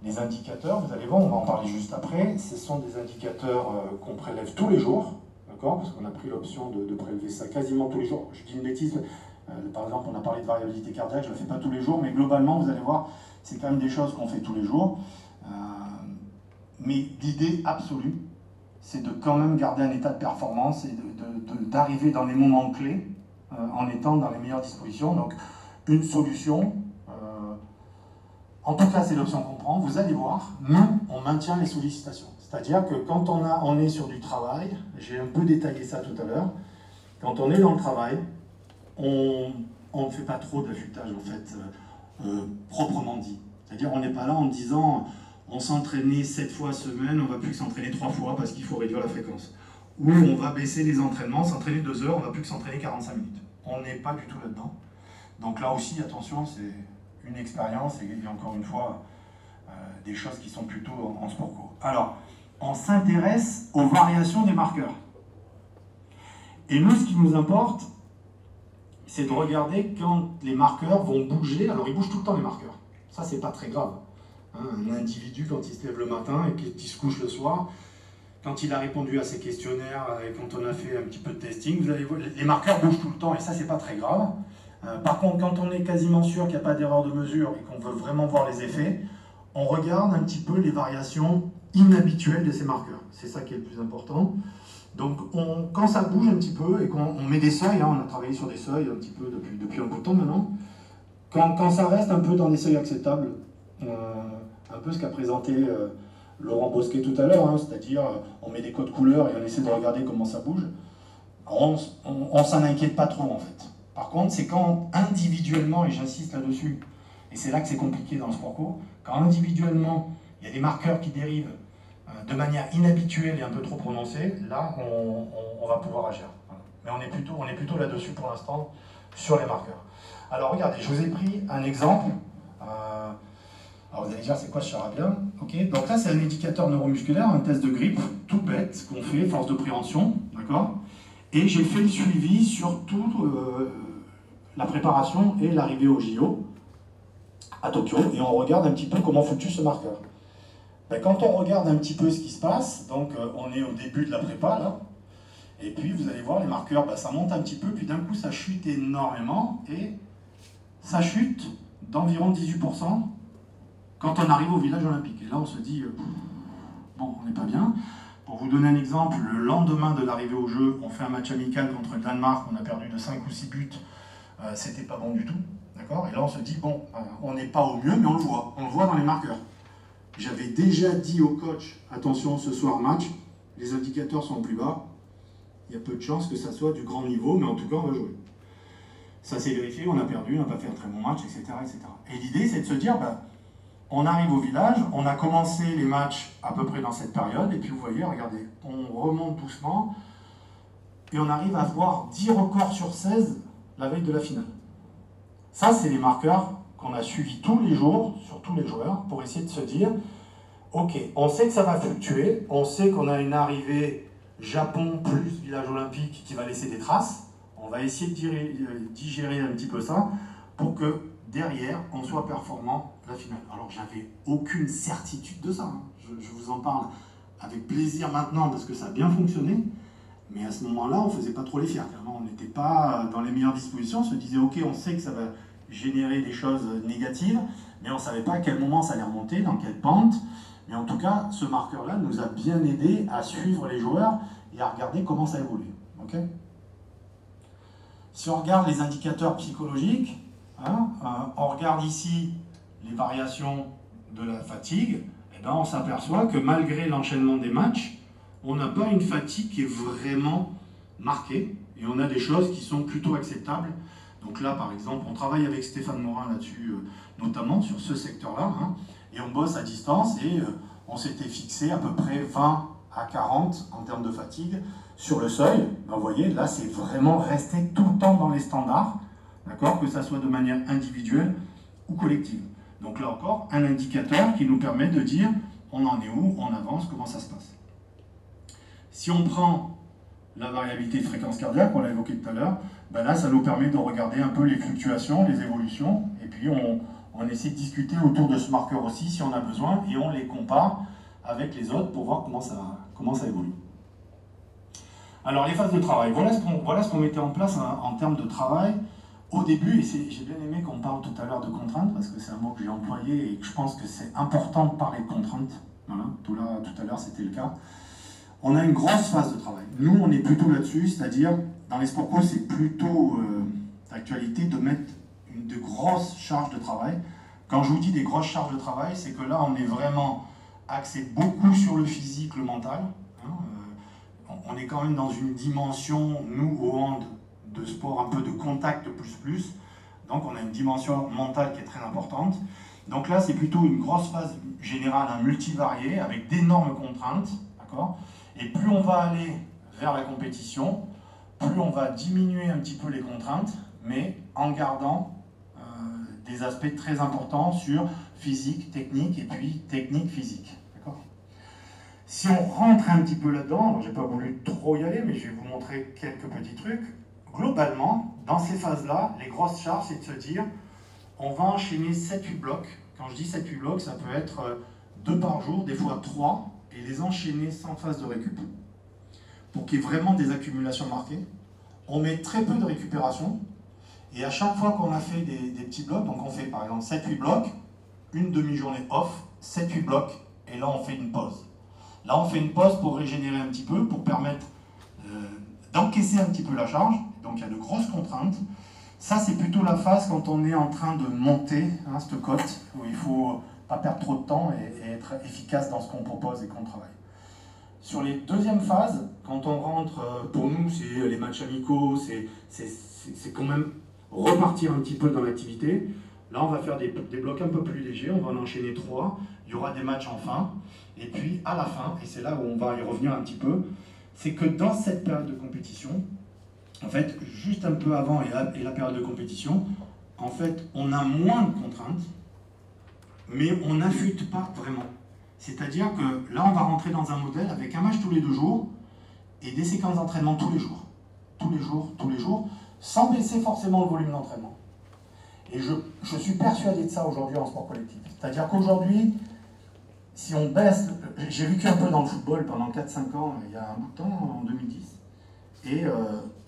Les indicateurs, vous allez voir, on va en parler juste après, ce sont des indicateurs qu'on prélève tous les jours. Parce qu'on a pris l'option de prélever ça quasiment tous les jours. Je dis une bêtise, par exemple, on a parlé de variabilité cardiaque, je ne la fais pas tous les jours, mais globalement, vous allez voir, c'est quand même des choses qu'on fait tous les jours. Mais l'idée absolue, c'est de quand même garder un état de performance et d'arriver dans les moments clés en étant dans les meilleures dispositions. Donc, une solution, en tout cas, c'est l'option qu'on prend. Vous allez voir, nous, on maintient les sollicitations. C'est-à-dire que quand on est sur du travail, j'ai un peu détaillé ça tout à l'heure, quand on est dans le travail, on ne fait pas trop d'affûtage en fait, proprement dit. C'est-à-dire on n'est pas là en disant on s'entraînait 7 fois semaine, on va plus que s'entraîner 3 fois parce qu'il faut réduire la fréquence. Ou on va baisser les entraînements, s'entraîner 2 heures, on va plus que s'entraîner 45 minutes. On n'est pas du tout là-dedans. Donc là aussi, attention, c'est une expérience et encore une fois, des choses qui sont plutôt en sport co. Alors, on s'intéresse aux variations des marqueurs. Et nous, ce qui nous importe, c'est de regarder quand les marqueurs vont bouger. Alors, ils bougent tout le temps, les marqueurs. Ça, c'est pas très grave. Hein, un individu, quand il se lève le matin et qu'il se couche le soir, quand il a répondu à ses questionnaires et quand on a fait un petit peu de testing, vous allez voir, les marqueurs bougent tout le temps et ça, c'est pas très grave. Par contre, quand on est quasiment sûr qu'il n'y a pas d'erreur de mesure et qu'on veut vraiment voir les effets, on regarde un petit peu les variations inhabituelles de ces marqueurs. C'est ça qui est le plus important. Donc quand ça bouge un petit peu et qu'on met des seuils, hein, on a travaillé sur des seuils un petit peu depuis un bout de temps maintenant, quand ça reste un peu dans des seuils acceptables, un peu ce qu'a présenté Laurent Bosquet tout à l'heure, hein, c'est-à-dire on met des codes couleurs et on essaie de regarder comment ça bouge, on s'en inquiète pas trop en fait. Par contre, c'est quand individuellement, et j'insiste là-dessus, et c'est là que c'est compliqué dans le sport co, quand individuellement il y a des marqueurs qui dérivent de manière inhabituelle et un peu trop prononcée, là on va pouvoir agir. Voilà. Mais on est plutôt là-dessus pour l'instant sur les marqueurs. Alors regardez, je vous ai pris un exemple. Alors vous allez dire c'est quoi ce charabia? Ok, donc là c'est un indicateur neuromusculaire, un test de grippe, tout bête, qu'on fait, force de préhension, d'accord? Et j'ai fait le suivi sur toute la préparation et l'arrivée au JO à Tokyo, et on regarde un petit peu comment foutu ce marqueur. Ben, quand on regarde un petit peu ce qui se passe, donc on est au début de la prépa là, et puis vous allez voir les marqueurs, ben, ça monte un petit peu, puis d'un coup ça chute énormément, et ça chute d'environ 18% quand on arrive au village olympique. Et là on se dit, bon, on n'est pas bien. Pour vous donner un exemple, le lendemain de l'arrivée au jeu, on fait un match amical contre le Danemark, on a perdu de 5 ou 6 buts, c'était pas bon du tout, d'accord? Et là on se dit, bon, on n'est pas au mieux, mais on le voit dans les marqueurs. J'avais déjà dit au coach, attention ce soir match, les indicateurs sont plus bas, il y a peu de chances que ça soit du grand niveau, mais en tout cas on va jouer. Ça s'est vérifié, on a perdu, on n'a pas fait un très bon match, etc. etc. Et l'idée c'est de se dire, ben, on arrive au village, on a commencé les matchs à peu près dans cette période, et puis vous voyez, regardez, on remonte doucement, et on arrive à voir 10 records sur 16 la veille de la finale. Ça c'est les marqueurs qu'on a suivis tous les jours, sur tous les joueurs, pour essayer de se dire, ok, on sait que ça va fluctuer, on sait qu'on a une arrivée Japon plus village olympique qui va laisser des traces, on va essayer de digérer un petit peu ça, pour que derrière, on soit performant la finale. Alors j'avais aucune certitude de ça, hein. Je vous en parle avec plaisir maintenant, parce que ça a bien fonctionné, mais à ce moment-là, on ne faisait pas trop les fiers, clairement, on n'était pas dans les meilleures dispositions, on se disait, ok, on sait que ça va générer des choses négatives, mais on ne savait pas à quel moment ça allait remonter, dans quelle pente. Mais en tout cas, ce marqueur-là nous a bien aidé à suivre les joueurs et à regarder comment ça évolue. Okay, si on regarde les indicateurs psychologiques, hein, on regarde ici les variations de la fatigue, et ben on s'aperçoit que malgré l'enchaînement des matchs, on n'a pas une fatigue qui est vraiment marquée, et on a des choses qui sont plutôt acceptables. Donc là, par exemple, on travaille avec Stéphane Morin là-dessus, notamment sur ce secteur-là, hein, et on bosse à distance, et on s'était fixé à peu près 20 à 40 en termes de fatigue sur le seuil. Ben, vous voyez, là, c'est vraiment resté tout le temps dans les standards, d'accord, que ça soit de manière individuelle ou collective. Donc là encore, un indicateur qui nous permet de dire on en est où, on avance, comment ça se passe. Si on prend la variabilité de fréquence cardiaque, on l'a évoqué tout à l'heure, ben là, ça nous permet de regarder un peu les fluctuations, les évolutions, et puis on essaie de discuter autour de ce marqueur aussi, si on a besoin, et on les compare avec les autres pour voir comment ça évolue. Alors, les phases de travail, voilà ce qu'on mettait en place en termes de travail. Au début, et j'ai bien aimé qu'on parle tout à l'heure de contraintes, parce que c'est un mot que j'ai employé et que je pense que c'est important de parler de contraintes. Voilà, tout à l'heure, c'était le cas. On a une grosse phase de travail. Nous, on est plutôt là-dessus, c'est-à-dire, dans les sports co, c'est plutôt d'actualité de mettre de grosses charges de travail. Quand je vous dis des grosses charges de travail, c'est que là, on est vraiment axé beaucoup sur le physique, le mental. Hein, on est quand même dans une dimension, nous, au hand, de sport un peu de contact plus. Donc, on a une dimension mentale qui est très importante. Donc là, c'est plutôt une grosse phase générale, un multivarié, avec d'énormes contraintes, d'accord ? Et plus on va aller vers la compétition, plus on va diminuer un petit peu les contraintes, mais en gardant des aspects très importants sur physique, technique, et puis technique, physique. D'accord ? Si on rentre un petit peu là-dedans, je n'ai pas voulu trop y aller, mais je vais vous montrer quelques petits trucs. Globalement, dans ces phases-là, les grosses charges, c'est de se dire, on va enchaîner 7-8 blocs. Quand je dis 7-8 blocs, ça peut être 2 par jour, des fois 3, et les enchaîner sans phase de récup, pour qu'il y ait vraiment des accumulations marquées. On met très peu de récupération, et à chaque fois qu'on a fait des petits blocs, donc on fait par exemple 7-8 blocs, une demi-journée off, 7-8 blocs, et là on fait une pause. Là on fait une pause pour régénérer un petit peu, pour permettre d'encaisser un petit peu la charge, donc il y a de grosses contraintes. Ça, c'est plutôt la phase quand on est en train de monter, hein, cette cote, où il ne faut pas perdre trop de temps et être efficace dans ce qu'on propose et qu'on travaille. Sur les deuxièmes phases, quand on rentre, pour nous, c'est les matchs amicaux, c'est quand même repartir un petit peu dans l'activité. Là, on va faire des blocs un peu plus légers, on va en enchaîner 3, il y aura des matchs en fin, et puis à la fin, et c'est là où on va y revenir un petit peu, c'est que dans cette période de compétition, en fait, juste un peu avant et la période de compétition, en fait, on a moins de contraintes, mais on n'affûte pas vraiment. C'est-à-dire que là, on va rentrer dans un modèle avec un match tous les 2 jours et des séquences d'entraînement tous les jours. Tous les jours, sans baisser forcément le volume d'entraînement. Et je suis persuadé de ça aujourd'hui en sport collectif. C'est-à-dire qu'aujourd'hui, si on baisse... J'ai vécu un peu dans le football pendant 4-5 ans, il y a un bout de temps, en 2010, et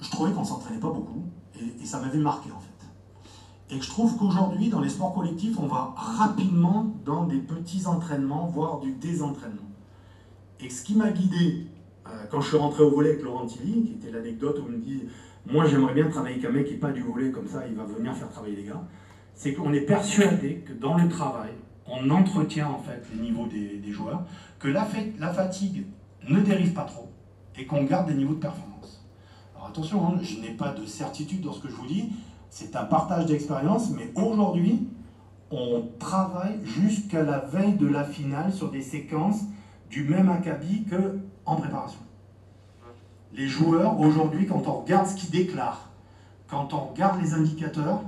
je trouvais qu'on ne s'entraînait pas beaucoup, et ça m'avait marqué en fait. Et je trouve qu'aujourd'hui, dans les sports collectifs, on va rapidement dans des petits entraînements, voire du désentraînement. Et ce qui m'a guidé, quand je suis rentré au volley avec Laurent Tilly, qui était l'anecdote où on me dit « Moi, j'aimerais bien travailler avec un mec qui n'est pas du volley, comme ça, il va venir faire travailler les gars », c'est qu'on est persuadé que dans le travail, on entretient en fait les niveaux des joueurs, que la fatigue ne dérive pas trop, et qu'on garde des niveaux de performance. Alors attention, hein, je n'ai pas de certitude dans ce que je vous dis, c'est un partage d'expérience, mais aujourd'hui, on travaille jusqu'à la veille de la finale sur des séquences du même acabit qu'en préparation. Les joueurs, aujourd'hui, quand on regarde ce qu'ils déclarent, quand on regarde les indicateurs,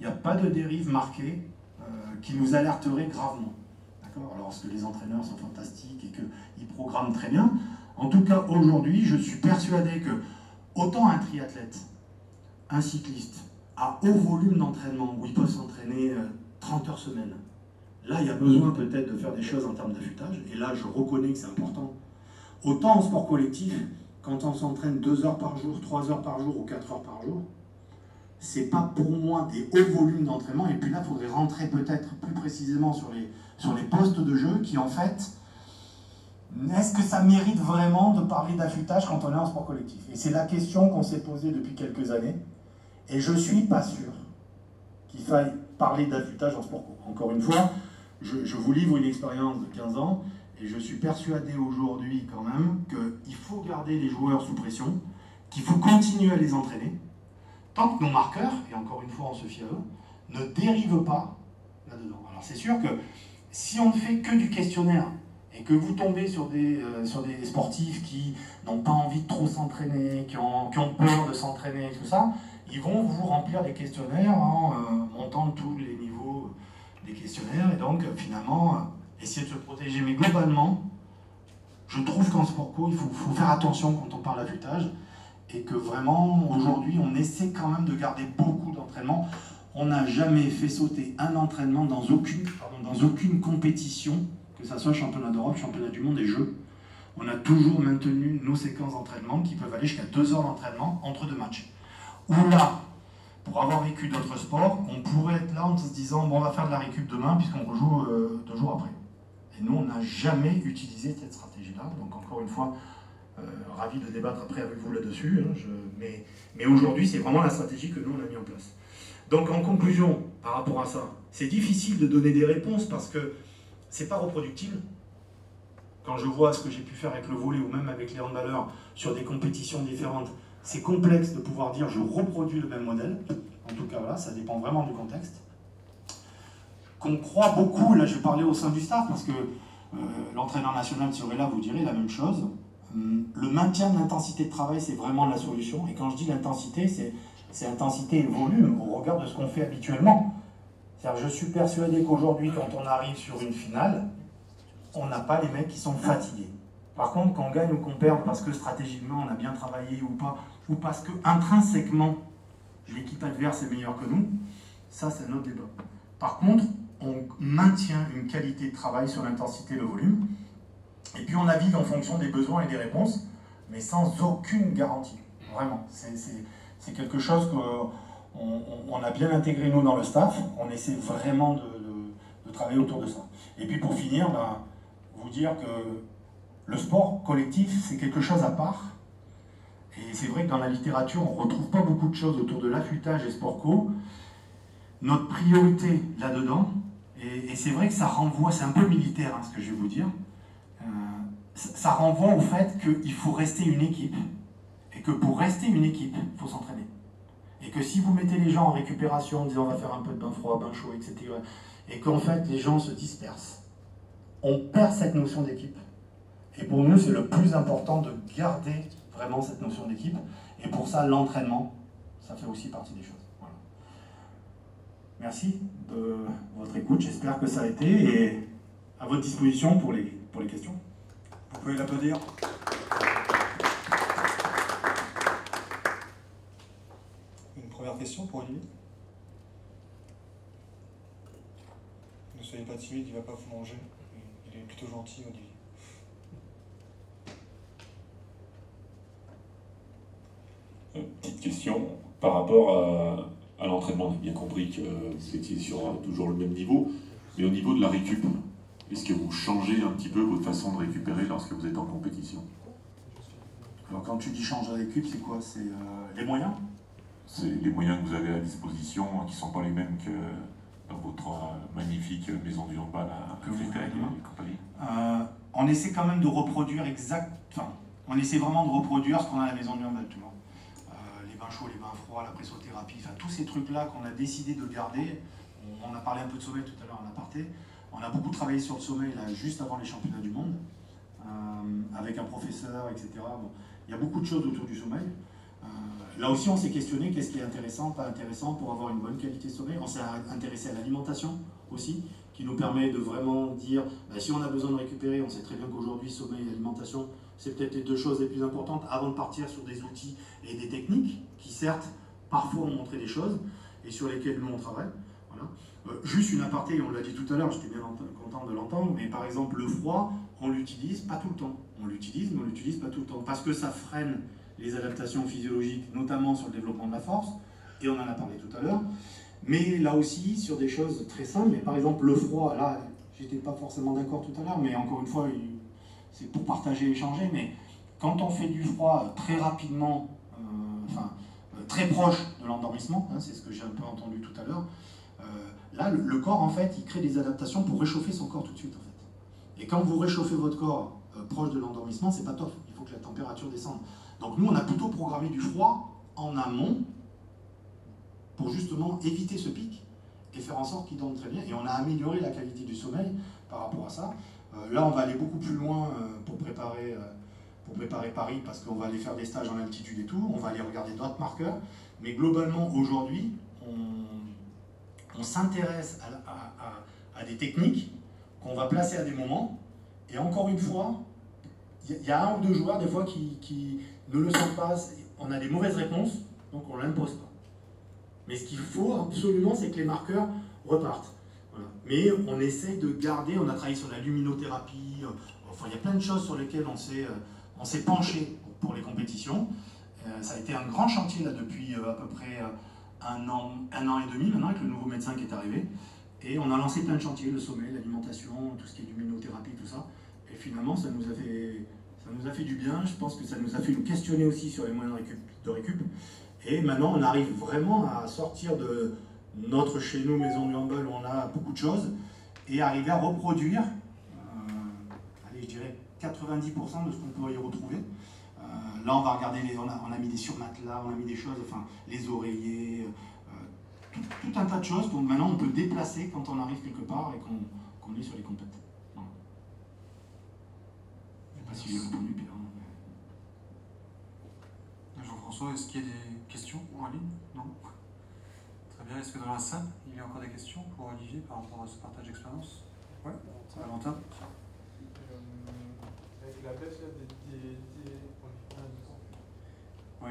il n'y a pas de dérive marquée qui nous alerterait gravement. Alors que les entraîneurs sont fantastiques et qu'ils programment très bien. En tout cas, aujourd'hui, je suis persuadé que autant un triathlète, un cycliste, à haut volume d'entraînement, où il peut s'entraîner 30 heures semaine, là, il y a besoin peut-être de faire des choses en termes d'affûtage, et là, je reconnais que c'est important. Autant en sport collectif, quand on s'entraîne 2 heures par jour, 3 heures par jour ou 4 heures par jour, c'est pas pour moi des hauts volumes d'entraînement, et puis là, il faudrait rentrer peut-être plus précisément sur les postes de jeu qui, en fait, est-ce que ça mérite vraiment de parler d'affûtage quand on est en sport collectif? Et c'est la question qu'on s'est posée depuis quelques années. Et je ne suis pas sûr qu'il faille parler d'affûtage en sport court. Encore une fois, je vous livre une expérience de 15 ans et je suis persuadé aujourd'hui quand même qu'il faut garder les joueurs sous pression, qu'il faut continuer à les entraîner, tant que nos marqueurs, et encore une fois on se fie à eux, ne dérivent pas là-dedans. Alors c'est sûr que si on ne fait que du questionnaire et que vous tombez sur des sportifs qui n'ont pas envie de trop s'entraîner, qui ont peur de s'entraîner, tout ça, ils vont vous remplir des questionnaires en montant tous les niveaux des questionnaires et donc finalement essayer de se protéger. Mais globalement, je trouve qu'en sport co, il faut faire attention quand on parle d'affûtage et que vraiment aujourd'hui on essaie quand même de garder beaucoup d'entraînement. On n'a jamais fait sauter un entraînement dans aucune compétition, que ce soit championnat d'Europe, championnat du monde et jeux. On a toujours maintenu nos séquences d'entraînement qui peuvent aller jusqu'à 2 heures d'entraînement entre 2 matchs. Ou là, pour avoir vécu d'autres sports, on pourrait être là en se disant bon, on va faire de la récup demain puisqu'on rejoue 2 jours après. Et nous, on n'a jamais utilisé cette stratégie-là. Donc encore une fois, ravi de débattre après avec vous là-dessus. Hein, mais aujourd'hui, c'est vraiment la stratégie que nous, on a mis en place. Donc en conclusion, par rapport à ça, c'est difficile de donner des réponses parce que c'est pas reproductible. Quand je vois ce que j'ai pu faire avec le volley ou même avec les handballeurs sur des compétitions différentes, c'est complexe de pouvoir dire je reproduis le même modèle. En tout cas, voilà, ça dépend vraiment du contexte. Qu'on croit beaucoup, là je vais parler au sein du staff parce que l'entraîneur national serait là, vous direz la même chose. Le maintien de l'intensité de travail, c'est vraiment la solution. Et quand je dis l'intensité, c'est intensité et volume au regard de ce qu'on fait habituellement. C'est-à-dire, je suis persuadé qu'aujourd'hui, quand on arrive sur une finale, on n'a pas les mecs qui sont fatigués. Par contre, quand on gagne ou qu'on perd parce que stratégiquement on a bien travaillé ou pas, ou parce que intrinsèquement l'équipe adverse est meilleure que nous, ça c'est un autre débat. Par contre, on maintient une qualité de travail sur l'intensité et le volume, et puis on navigue en fonction des besoins et des réponses, mais sans aucune garantie. Vraiment, c'est quelque chose qu'on a bien intégré nous dans le staff, on essaie vraiment de travailler autour de ça. Et puis pour finir, vous dire que le sport collectif, c'est quelque chose à part. Et c'est vrai que dans la littérature, on ne retrouve pas beaucoup de choses autour de l'affûtage et sport co. Notre priorité là-dedans, et c'est vrai que ça renvoie, c'est un peu militaire hein, ce que je vais vous dire, ça renvoie au fait qu'il faut rester une équipe, et que pour rester une équipe, il faut s'entraîner. Et que si vous mettez les gens en récupération en disant on va faire un peu de bain froid, bain chaud, etc., et qu'en fait les gens se dispersent, on perd cette notion d'équipe. Et pour nous, c'est le plus important de garder vraiment cette notion d'équipe. Et pour ça, l'entraînement, ça fait aussi partie des choses. Voilà. Merci de votre écoute. J'espère que ça a été et à votre disposition pour les questions. Vous pouvez l'applaudir. Une première question pour Olivier. Ne soyez pas timide, il ne va pas vous manger. Il est plutôt gentil, Olivier. Petite question, par rapport à l'entraînement, on a bien compris que vous étiez sur toujours le même niveau, mais au niveau de la récup, est-ce que vous changez un petit peu votre façon de récupérer lorsque vous êtes en compétition? Alors quand tu dis changer de récup, c'est quoi? C'est les moyens? C'est les moyens que vous avez à disposition qui ne sont pas les mêmes que dans votre magnifique maison du handball à Créteil et compagnie. On essaie quand même de reproduire on essaie vraiment de reproduire ce qu'on a à la maison du handball, tu vois. Les bains chauds, les bains froids, la pressothérapie, enfin tous ces trucs-là qu'on a décidé de garder. On a parlé un peu de sommeil tout à l'heure en aparté. On a beaucoup travaillé sur le sommeil là, juste avant les championnats du monde, avec un professeur, etc. Bon, il y a beaucoup de choses autour du sommeil. Là aussi, on s'est questionné qu'est-ce qui est intéressant, pas intéressant pour avoir une bonne qualité de sommeil. On s'est intéressé à l'alimentation aussi, qui nous permet de vraiment dire si on a besoin de récupérer, on sait très bien qu'aujourd'hui, sommeil et alimentation, c'est peut-être les deux choses les plus importantes avant de partir sur des outils et des techniques qui, certes, parfois ont montré des choses et sur lesquelles nous on travaille. Voilà. Juste une aparté, on l'a dit tout à l'heure, j'étais bien content de l'entendre, mais par exemple, le froid, on l'utilise pas tout le temps. On l'utilise, mais on l'utilise pas tout le temps parce que ça freine les adaptations physiologiques, notamment sur le développement de la force, et on en a parlé tout à l'heure. Mais là aussi, sur des choses très simples, mais par exemple, le froid, là, j'étais pas forcément d'accord tout à l'heure, mais encore une fois, c'est pour partager, échanger, mais quand on fait du froid très rapidement, très proche de l'endormissement, hein, c'est ce que j'ai un peu entendu tout à l'heure, là, le corps, en fait, il crée des adaptations pour réchauffer son corps tout de suite, en fait. Et quand vous réchauffez votre corps proche de l'endormissement, c'est pas top, il faut que la température descende. Donc nous, on a plutôt programmé du froid en amont pour justement éviter ce pic et faire en sorte qu'il dorme très bien. Et on a amélioré la qualité du sommeil par rapport à ça. Là, on va aller beaucoup plus loin pour préparer Paris parce qu'on va aller faire des stages en altitude et tout. On va aller regarder d'autres marqueurs. Mais globalement, aujourd'hui, on s'intéresse à des techniques qu'on va placer à des moments. Et encore une fois, il y a un ou deux joueurs des fois qui ne le sentent pas. On a des mauvaises réponses, donc on ne l'impose pas. Mais ce qu'il faut absolument, c'est que les marqueurs repartent. Voilà. Mais on essaie de garder, on a travaillé sur la luminothérapie, enfin il y a plein de choses sur lesquelles on s'est penché pour les compétitions. Ça a été un grand chantier là, depuis à peu près un an et demi maintenant avec le nouveau médecin qui est arrivé. Et on a lancé plein de chantiers, le sommeil, l'alimentation, tout ce qui est luminothérapie, tout ça. Et finalement, ça nous a fait du bien. Je pense que ça nous a fait nous questionner aussi sur les moyens de récup. Et maintenant, on arrive vraiment à sortir de notre chez nous maison du handball où on a beaucoup de choses et arriver à reproduire, allez, je dirais 90% de ce qu'on peut y retrouver. Là, on va regarder, on a mis des surmatelas, on a mis des choses, enfin, les oreillers, tout un tas de choses. Donc maintenant, on peut déplacer quand on arrive quelque part et qu'on est sur les compètes. Voilà. Je ne sais pas si j'ai répondu bien. Jean-François, est-ce qu'il y a des questions en ligne? Non? Très bien. Est-ce que dans la salle, il y a encore des questions pour Olivier par rapport à ce partage d'expérience? Oui, Valentin. Avec la baisse des... Oui.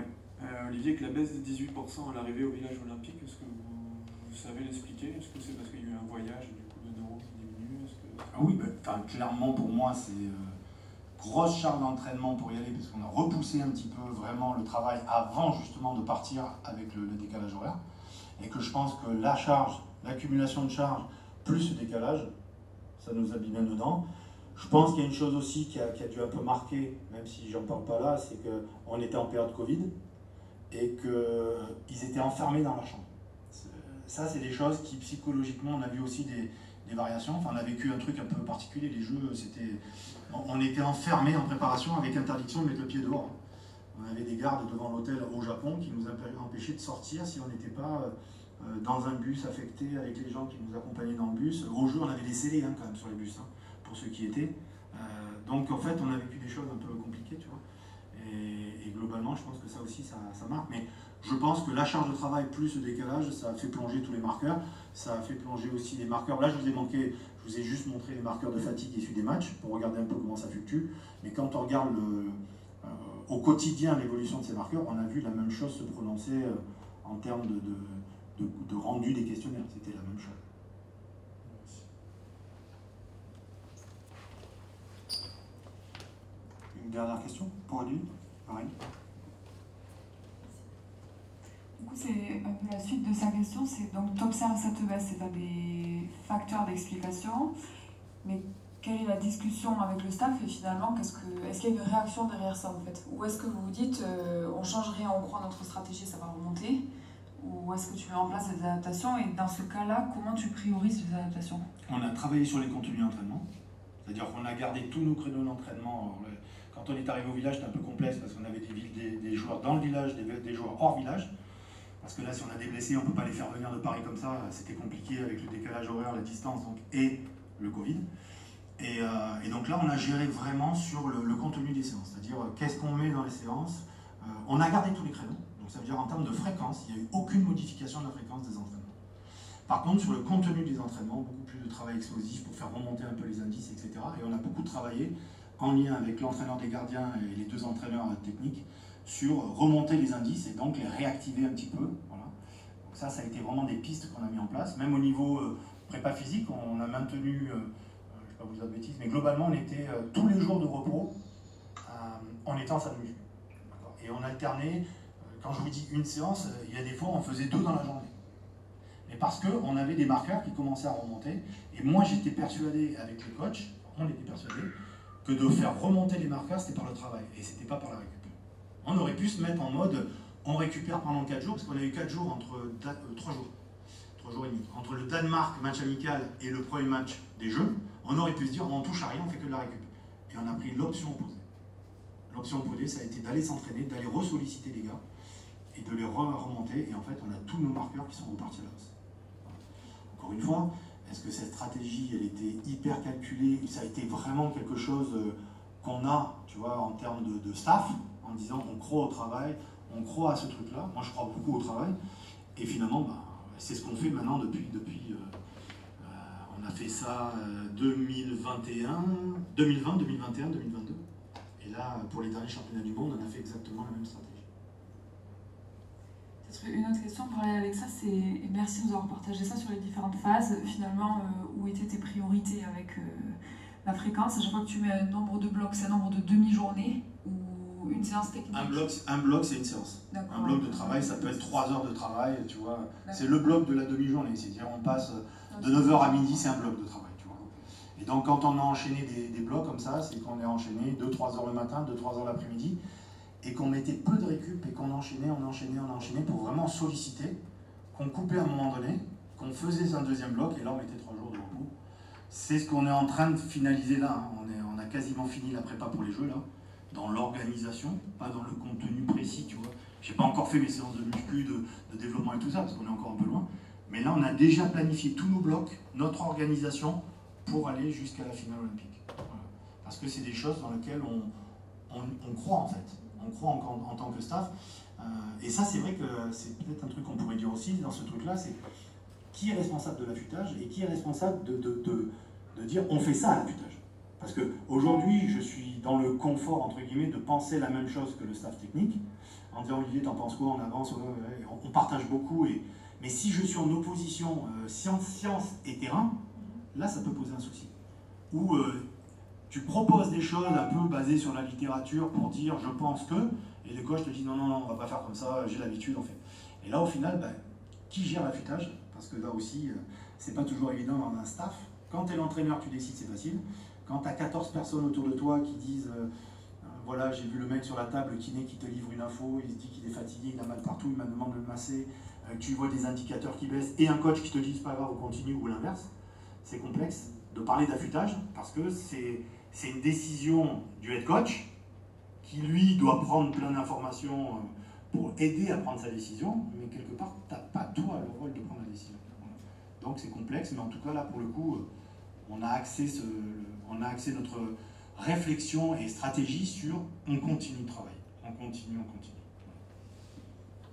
Olivier, avec la baisse des 18% à l'arrivée au village olympique, est-ce que vous savez l'expliquer? Est-ce que c'est parce qu'il y a eu un voyage et du coup le neuro qui diminue? Ah oui, clairement pour moi c'est grosse charge d'entraînement pour y aller parce qu'on a repoussé un petit peu vraiment le travail avant justement de partir avec le décalage horaire et que je pense que l'accumulation de charge plus ce décalage, ça nous a mis bien dedans. Je pense qu'il y a une chose aussi qui a dû un peu marquer, même si j'en parle pas là, c'est qu'on était en période Covid et qu'ils étaient enfermés dans leur chambre. Ça, c'est des choses qui, psychologiquement, on a vu aussi des variations. Enfin, on a vécu un truc un peu particulier. Les jeux, on était enfermés en préparation avec interdiction de mettre le pied dehors. On avait des gardes devant l'hôtel au Japon qui nous empêchaient de sortir si on n'était pas dans un bus affecté avec les gens qui nous accompagnaient dans le bus. Au jeu, on avait des scellés quand même sur les bus, pour ceux qui étaient. Donc en fait, on a vécu des choses un peu compliquées, tu vois. Et globalement, je pense que ça aussi, ça marque. Mais je pense que la charge de travail plus le décalage, ça a fait plonger tous les marqueurs. Ça a fait plonger aussi les marqueurs. Là, je vous ai juste montré les marqueurs de fatigue issus des matchs pour regarder un peu comment ça fluctue. Mais quand on regarde au quotidien l'évolution de ces marqueurs, on a vu la même chose se prononcer en termes de rendu des questionnaires. C'était la même chose. Une dernière question pour lui, Marine. Du coup, c'est un peu la suite de sa question. C'est donc, tu observes cette baisse, c'est des facteurs d'explication, mais quelle est la discussion avec le staff et finalement, est-ce qu'il y a une réaction derrière ça en fait? Ou est-ce que vous vous dites, on change rien, on croit notre stratégie, ça va remonter? Ou est-ce que tu mets en place des adaptations? Et dans ce cas-là, comment tu priorises les adaptations? On a travaillé sur les contenus d'entraînement, c'est-à-dire qu'on a gardé tous nos créneaux d'entraînement. Quand on est arrivé au village, c'était un peu complexe parce qu'on avait des joueurs dans le village, des joueurs hors village. Parce que là, si on a des blessés, on ne peut pas les faire venir de Paris comme ça. C'était compliqué avec le décalage horaire, la distance et le Covid. Et donc là, on a géré vraiment sur le contenu des séances. C'est-à-dire, qu'est-ce qu'on met dans les séances. On a gardé tous les créneaux. Donc ça veut dire en termes de fréquence, il n'y a eu aucune modification de la fréquence des entraînements. Par contre, sur le contenu des entraînements, beaucoup plus de travail explosif pour faire remonter un peu les indices, etc. Et on a beaucoup travaillé en lien avec l'entraîneur des gardiens et les deux entraîneurs techniques sur remonter les indices et donc les réactiver un petit peu. Voilà. Donc ça a été vraiment des pistes qu'on a mis en place. Même au niveau prépa physique, on a maintenu, je ne vais pas vous dire de bêtises, mais globalement on était tous les jours de repos en étant en salle de muscu. Et on alternait, quand je vous dis une séance, il y a des fois on faisait 2 dans la journée. Mais parce qu'on avait des marqueurs qui commençaient à remonter, et moi j'étais persuadé avec le coach, on était persuadé, que de faire remonter les marqueurs c'était par le travail, et c'était pas par la récup. On aurait pu se mettre en mode, on récupère pendant 4 jours, parce qu'on a eu 4 jours entre 3 jours et demi. Entre le Danemark, match amical, et le premier match des Jeux, on aurait pu se dire, on touche à rien, on fait que de la récup. Et on a pris l'option opposée. L'option opposée, ça a été d'aller s'entraîner, d'aller ressolliciter les gars, et de les remonter, et en fait, on a tous nos marqueurs qui sont repartis à la hausse. Encore une fois, est-ce que cette stratégie, elle était hyper calculée, ça a été vraiment quelque chose qu'on a, tu vois, en termes de staff, en disant on croit au travail, on croit à ce truc-là. Moi, je crois beaucoup au travail. Et finalement, c'est ce qu'on fait maintenant depuis on a fait ça 2020, 2021, 2022. Et là, pour les derniers championnats du monde, on a fait exactement la même stratégie. Peut-être une autre question pour aller avec ça, c'est merci de nous avoir partagé ça sur les différentes phases. Finalement, où étaient tes priorités avec la fréquence? À chaque fois que tu mets un nombre de blocs, c'est un nombre de demi-journées ou une séance technique? Un bloc, c'est une séance. Un bloc de travail, ça peut être 3 heures de travail, tu vois. C'est le bloc de la demi-journée, c'est-à-dire on passe de 9h à midi, c'est un bloc de travail, tu vois. Et donc quand on a enchaîné des blocs comme ça, c'est qu'on est enchaîné 2-3 heures le matin, 2-3 heures l'après-midi, et qu'on mettait peu de récup et qu'on enchaînait pour vraiment solliciter, qu'on coupait à un moment donné, qu'on faisait un deuxième bloc, et là on mettait 3 jours de repos. C'est ce qu'on est en train de finaliser là, hein. On a quasiment fini la prépa pour les Jeux là, dans l'organisation, pas dans le contenu précis, tu vois. J'ai pas encore fait mes séances de muscu, de développement et tout ça, parce qu'on est encore un peu loin. Mais là, on a déjà planifié tous nos blocs, notre organisation, pour aller jusqu'à la finale olympique. Voilà. Parce que c'est des choses dans lesquelles on croit en fait. On croit en tant que staff. Et ça, c'est vrai que c'est peut-être un truc qu'on pourrait dire aussi dans ce truc-là, c'est qui est responsable de l'affûtage et qui est responsable de dire on fait ça à l'affûtage. Parce qu'aujourd'hui, je suis dans le confort, entre guillemets, de penser la même chose que le staff technique, en disant Olivier, t'en penses quoi, on avance, on partage beaucoup. Mais si je suis en opposition science et terrain, là, ça peut poser un souci. Ou tu proposes des choses un peu basées sur la littérature pour dire je pense que, et les coachs te disent non, on va pas faire comme ça, j'ai l'habitude, on fait. Et là, au final, qui gère l'affûtage? Parce que là aussi, c'est pas toujours évident dans un staff. Quand tu es l'entraîneur, tu décides, c'est facile. Quand tu as 14 personnes autour de toi qui disent voilà, j'ai vu le mec sur la table, le kiné qui te livre une info, il se dit qu'il est fatigué, il a mal partout, il m'a demandé de le masser, tu vois des indicateurs qui baissent, et un coach qui te dit c'est pas grave, on continue, ou l'inverse, c'est complexe de parler d'affûtage, parce que c'est une décision du head coach, qui lui doit prendre plein d'informations pour aider à prendre sa décision, mais quelque part, tu n'as pas toi le rôle de prendre la décision. Donc c'est complexe, mais en tout cas là pour le coup, on a axé notre réflexion et stratégie sur on continue de travailler, on continue.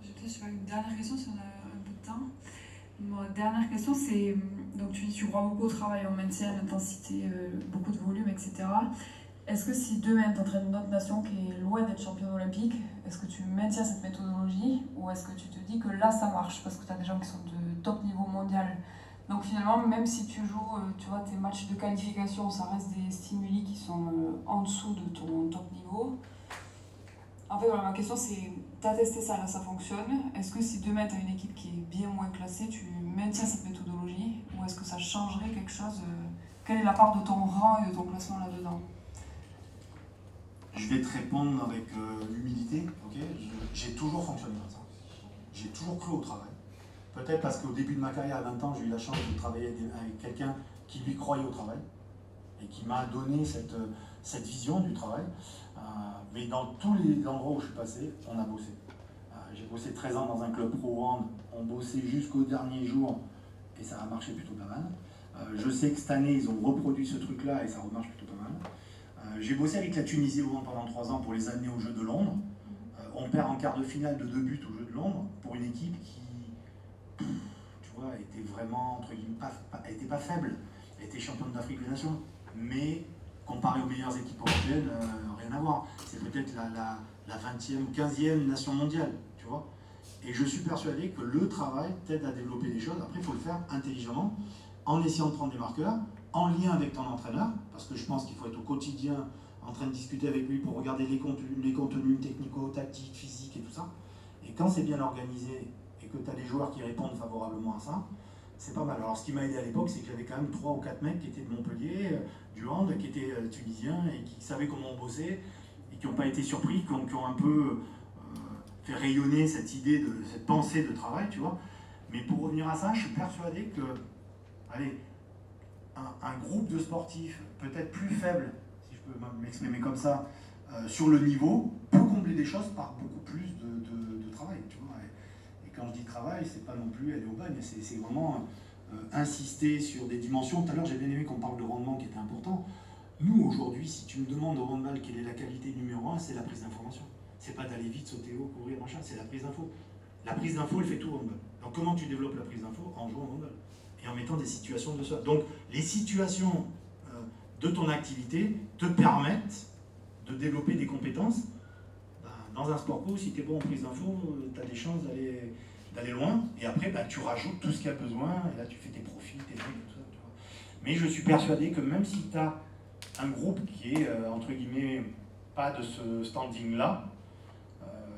J'ai peut-être une dernière question si on a un peu de temps. Ma dernière question c'est, donc tu crois beaucoup au travail, on maintient l'intensité, beaucoup de volume, etc. Est-ce que si demain tu entraînes une autre nation qui est loin d'être championne olympique, est-ce que tu maintiens cette méthodologie ou est-ce que tu te dis que là ça marche parce que tu as des gens qui sont de top niveau mondial? Donc finalement, même si tu joues tu vois, tes matchs de qualification, ça reste des stimuli qui sont en dessous de ton top niveau. En fait, voilà, ma question c'est, tu as testé ça, là ça fonctionne. Est-ce que si demain tu as une équipe qui est bien moins classée, tu maintiens cette méthodologie ou est-ce que ça changerait quelque chose Quelle est la part de ton rang et de ton classement là-dedans? Je vais te répondre avec humilité. Okay, j'ai toujours fonctionné comme ça. J'ai toujours cru au travail. Peut-être parce qu'au début de ma carrière, à 20 ans, j'ai eu la chance de travailler avec quelqu'un qui lui croyait au travail et qui m'a donné cette vision du travail. Mais dans tous les endroits où je suis passé, on a bossé. J'ai bossé 13 ans dans un club pro hand, on bossait jusqu'au dernier jour et ça a marché plutôt pas mal. Je sais que cette année, ils ont reproduit ce truc-là et ça remarche plutôt pas mal. J'ai bossé avec la Tunisie au hand pendant 3 ans pour les amener aux Jeux de Londres. On perd en quart de finale de 2 buts aux Jeux de Londres pour une équipe qui, tu vois, était vraiment, entre guillemets, était pas faible. Elle était championne d'Afrique des Nations. Mais comparé aux meilleures équipes européennes, rien à voir. C'est peut-être la 20e ou 15e nation mondiale, tu vois. Et je suis persuadé que le travail t'aide à développer des choses. Après, il faut le faire intelligemment, en essayant de prendre des marqueurs, en lien avec ton entraîneur, parce que je pense qu'il faut être au quotidien en train de discuter avec lui pour regarder les contenus technico-tactiques, physiques et tout ça. Et quand c'est bien organisé et que tu as des joueurs qui répondent favorablement à ça, c'est pas mal. Alors ce qui m'a aidé à l'époque, c'est que j'avais quand même 3 ou 4 mecs qui étaient de Montpellier, du hand, qui étaient tunisiens et qui savaient comment on bossait et qui n'ont pas été surpris, qui ont un peu fait rayonner cette idée, cette pensée de travail, tu vois. Mais pour revenir à ça, je suis persuadé que, allez, un groupe de sportifs peut-être plus faible, si je peux m'exprimer comme ça, sur le niveau, peut combler des choses par beaucoup plus de travail, tu vois. Et quand je dis travail, c'est pas non plus aller au bagne, c'est vraiment insister sur des dimensions. Tout à l'heure, j'ai bien aimé qu'on parle de rendement qui était important. Nous, aujourd'hui, si tu me demandes au handball quelle est la qualité numéro 1, c'est la prise d'information. C'est pas d'aller vite, sauter haut, courir, machin, c'est la prise d'info. La prise d'info, elle fait tout au handball. Donc comment tu développes la prise d'info? En jouant au handball. Et en mettant des situations de soi. Donc les situations de ton activité te permettent de développer des compétences. Dans un sport co, si tu es bon en prise d'info, tu as des chances d'aller loin. Et après, tu rajoutes tout ce qu'il y a besoin. Et là, tu fais tes profils, tes trucs, tout ça. Tu vois. Mais je suis persuadé que même si tu as un groupe qui est, entre guillemets, pas de ce standing-là,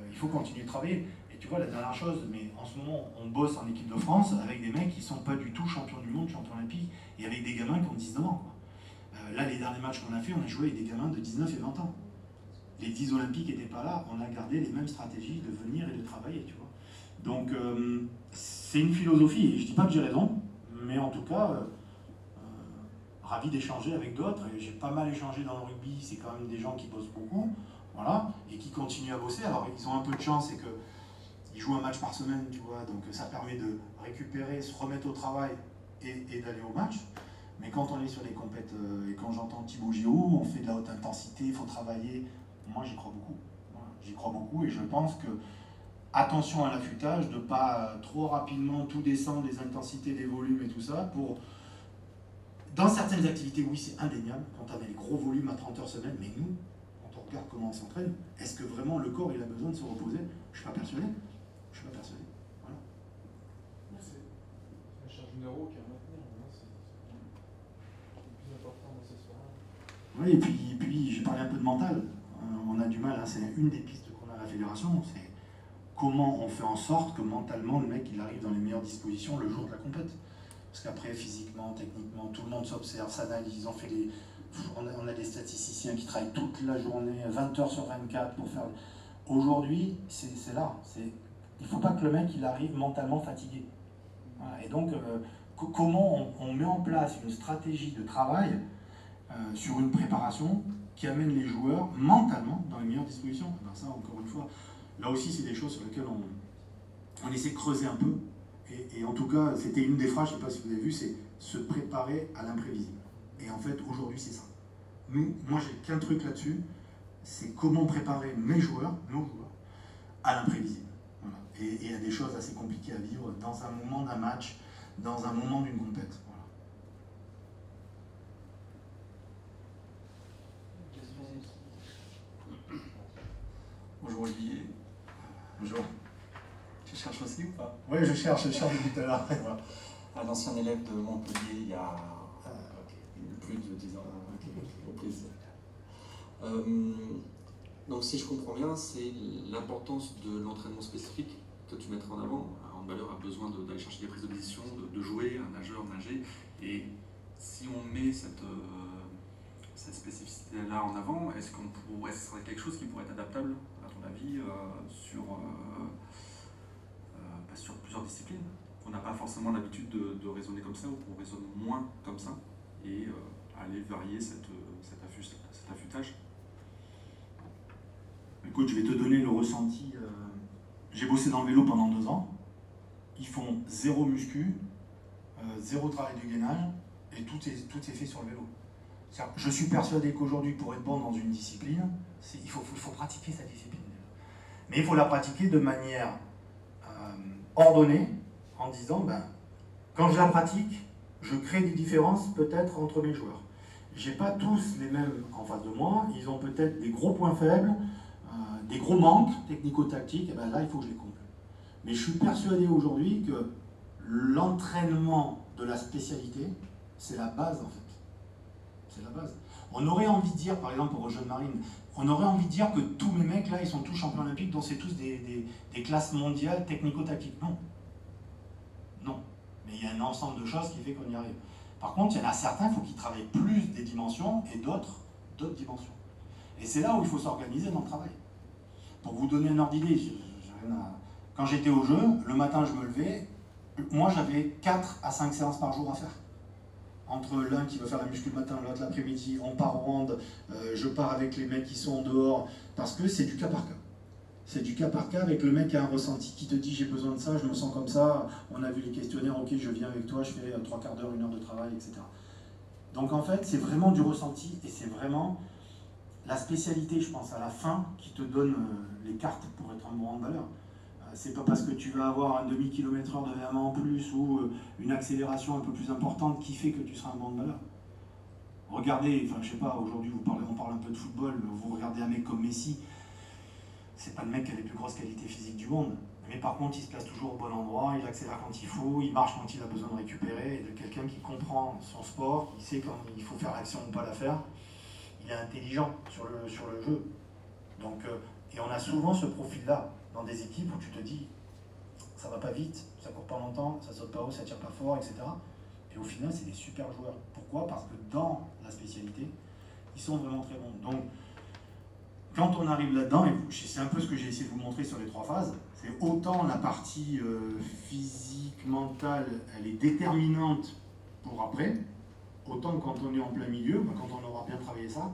il faut continuer de travailler. Et tu vois, la dernière chose, mais en ce moment, on bosse en équipe de France avec des mecs qui sont pas du tout champions du monde, champions olympiques, et avec des gamins qui ont 19 ans. Quoi. Là, les derniers matchs qu'on a fait, on a joué avec des gamins de 19 et 20 ans. Les 10 olympiques n'étaient pas là, on a gardé les mêmes stratégies de venir et de travailler, tu vois. Donc, c'est une philosophie, et je dis pas que j'ai raison, mais en tout cas, ravi d'échanger avec d'autres, et j'ai pas mal échangé dans le rugby, c'est quand même des gens qui bossent beaucoup, voilà, et qui continuent à bosser. Alors, ils ont un peu de chance, c'est que ils jouent un match par semaine, tu vois, donc ça permet de récupérer, se remettre au travail et d'aller au match. Mais quand on est sur les compètes, et quand j'entends Thibaut Giroud, on fait de la haute intensité, il faut travailler, moi j'y crois beaucoup. Voilà, j'y crois beaucoup et je pense que, attention à l'affûtage, de ne pas trop rapidement tout descendre, les intensités, les volumes et tout ça, pour... Dans certaines activités, oui, c'est indéniable, quand on a les gros volumes à 30 heures semaine, mais nous, quand on regarde comment on s'entraîne, est-ce que vraiment le corps il a besoin de se reposer? Je ne suis pas persuadé. Je suis pas persuadé. Voilà. C'est la charge neuro qui est à maintenir. C'est le plus important dans ces soirées. Oui, et puis j'ai parlé un peu de mental. On a du mal, hein, c'est une des pistes qu'on a à la fédération, c'est comment on fait en sorte que mentalement le mec il arrive dans les meilleures dispositions le jour de la compète. Parce qu'après, physiquement, techniquement, tout le monde s'observe, s'analyse, on a des statisticiens qui travaillent toute la journée, 20 heures sur 24 pour faire... Aujourd'hui, c'est là. Il ne faut pas que le mec il arrive mentalement fatigué. Voilà. Et donc, comment on met en place une stratégie de travail sur une préparation qui amène les joueurs mentalement dans les meilleures dispositions. Ben ça, encore une fois, là aussi, c'est des choses sur lesquelles on essaie de creuser un peu. Et en tout cas, c'était une des phrases, je ne sais pas si vous avez vu, c'est se préparer à l'imprévisible. Et en fait, aujourd'hui, c'est ça. Moi, j'ai qu'un truc là-dessus, c'est comment préparer mes joueurs, nos joueurs, à l'imprévisible. Voilà. Et il y a des choses assez compliquées à vivre dans un moment d'un match, dans un moment d'une compète. Voilà. Bonjour Olivier. Bonjour. Tu cherches aussi ou pas? Oui, je cherche depuis tout à l'heure. Voilà. Un ancien élève de Montpellier il y a plus de 10 ans. Au plaisir. Donc si je comprends bien, c'est l'importance de l'entraînement spécifique que tu mettrais en avant. Un handballeur a besoin d'aller chercher des prises de décision, de jouer, un nageur nager. Et si on met cette spécificité-là en avant, est-ce que ce serait quelque chose qui pourrait être adaptable, à ton avis, sur plusieurs disciplines? On n'a pas forcément l'habitude de raisonner comme ça, ou qu'on raisonne moins comme ça, et aller varier cet affûtage. Écoute, je vais te donner le ressenti. J'ai bossé dans le vélo pendant 2 ans. Ils font 0 muscu, 0 travail de gainage, et tout est fait sur le vélo. Je suis persuadé qu'aujourd'hui, pour être bon dans une discipline, il faut pratiquer cette discipline. Mais il faut la pratiquer de manière ordonnée, en disant, quand je la pratique, je crée des différences peut-être entre mes joueurs. Je n'ai pas tous les mêmes en face de moi, ils ont peut-être des gros points faibles, des gros manques technico-tactiques, et là il faut que je les comble. Mais je suis persuadé aujourd'hui que l'entraînement de la spécialité, c'est la base en fait. C'est la base. On aurait envie de dire, par exemple pour Jeunes Marines, on aurait envie de dire que tous mes mecs là, ils sont tous champions olympiques, dont c'est tous des classes mondiales technico-tactiques. Non. Non. Mais il y a un ensemble de choses qui fait qu'on y arrive. Par contre, il y en a certains, il faut qu'ils travaillent plus des dimensions et d'autres dimensions. Et c'est là où il faut s'organiser dans le travail. Pour vous donner un ordre d'idée, quand j'étais au jeu, le matin je me levais, moi j'avais 4 à 5 séances par jour à faire. Entre l'un qui va faire la muscu le matin, l'autre l'après-midi, on part au round, je pars avec les mecs qui sont en dehors, parce que c'est du cas par cas. C'est du cas par cas avec le mec qui a un ressenti, qui te dit j'ai besoin de ça, je me sens comme ça, on a vu les questionnaires, ok je viens avec toi, je fais 3 quarts d'heure, 1 heure de travail, etc. Donc en fait c'est vraiment du ressenti et c'est vraiment la spécialité, je pense, à la fin qui te donne les cartes pour être un bon handballeur. C'est pas parce que tu vas avoir un demi-kilomètre-heure de VMA en plus ou une accélération un peu plus importante qui fait que tu seras un bon handballeur. Regardez, enfin je sais pas, aujourd'hui on parle un peu de football, vous regardez un mec comme Messi, c'est pas le mec qui a les plus grosses qualités physiques du monde, mais par contre il se place toujours au bon endroit, il accélère quand il faut, il marche quand il a besoin de récupérer, et de quelqu'un qui comprend son sport, qui sait quand il faut faire l'action ou pas la faire. Il est intelligent sur le jeu. Donc, et on a souvent ce profil-là dans des équipes où tu te dis ça va pas vite, ça court pas longtemps, ça saute pas haut, ça tire pas fort, etc. Et au final, c'est des super joueurs. Pourquoi? Parce que dans la spécialité, ils sont vraiment très bons. Donc, quand on arrive là-dedans, et c'est un peu ce que j'ai essayé de vous montrer sur les 3 phases, c'est autant la partie physique, mentale, elle est déterminante pour après, autant quand on est en plein milieu, quand on aura bien travaillé ça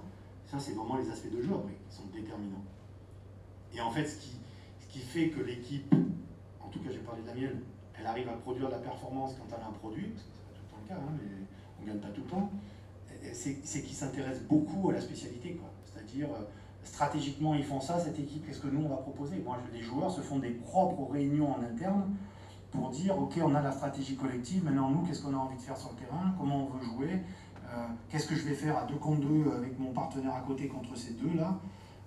c'est vraiment les aspects de jeu après qui sont déterminants. Et en fait, ce qui fait que l'équipe, en tout cas j'ai parlé de la mienne, elle arrive à produire de la performance quand elle a un produit, parce que c'est pas tout le temps le cas, mais on ne gagne pas tout le temps, c'est qu'ils s'intéressent beaucoup à la spécialité, quoi. C'est-à-dire, stratégiquement ils font ça, cette équipe, qu'est-ce que nous on va proposer? Moi, les joueurs se font des propres réunions en interne pour dire, ok, on a la stratégie collective, maintenant nous, qu'est-ce qu'on a envie de faire sur le terrain, comment on veut jouer, qu'est-ce que je vais faire à 2 contre 2 avec mon partenaire à côté contre ces deux-là.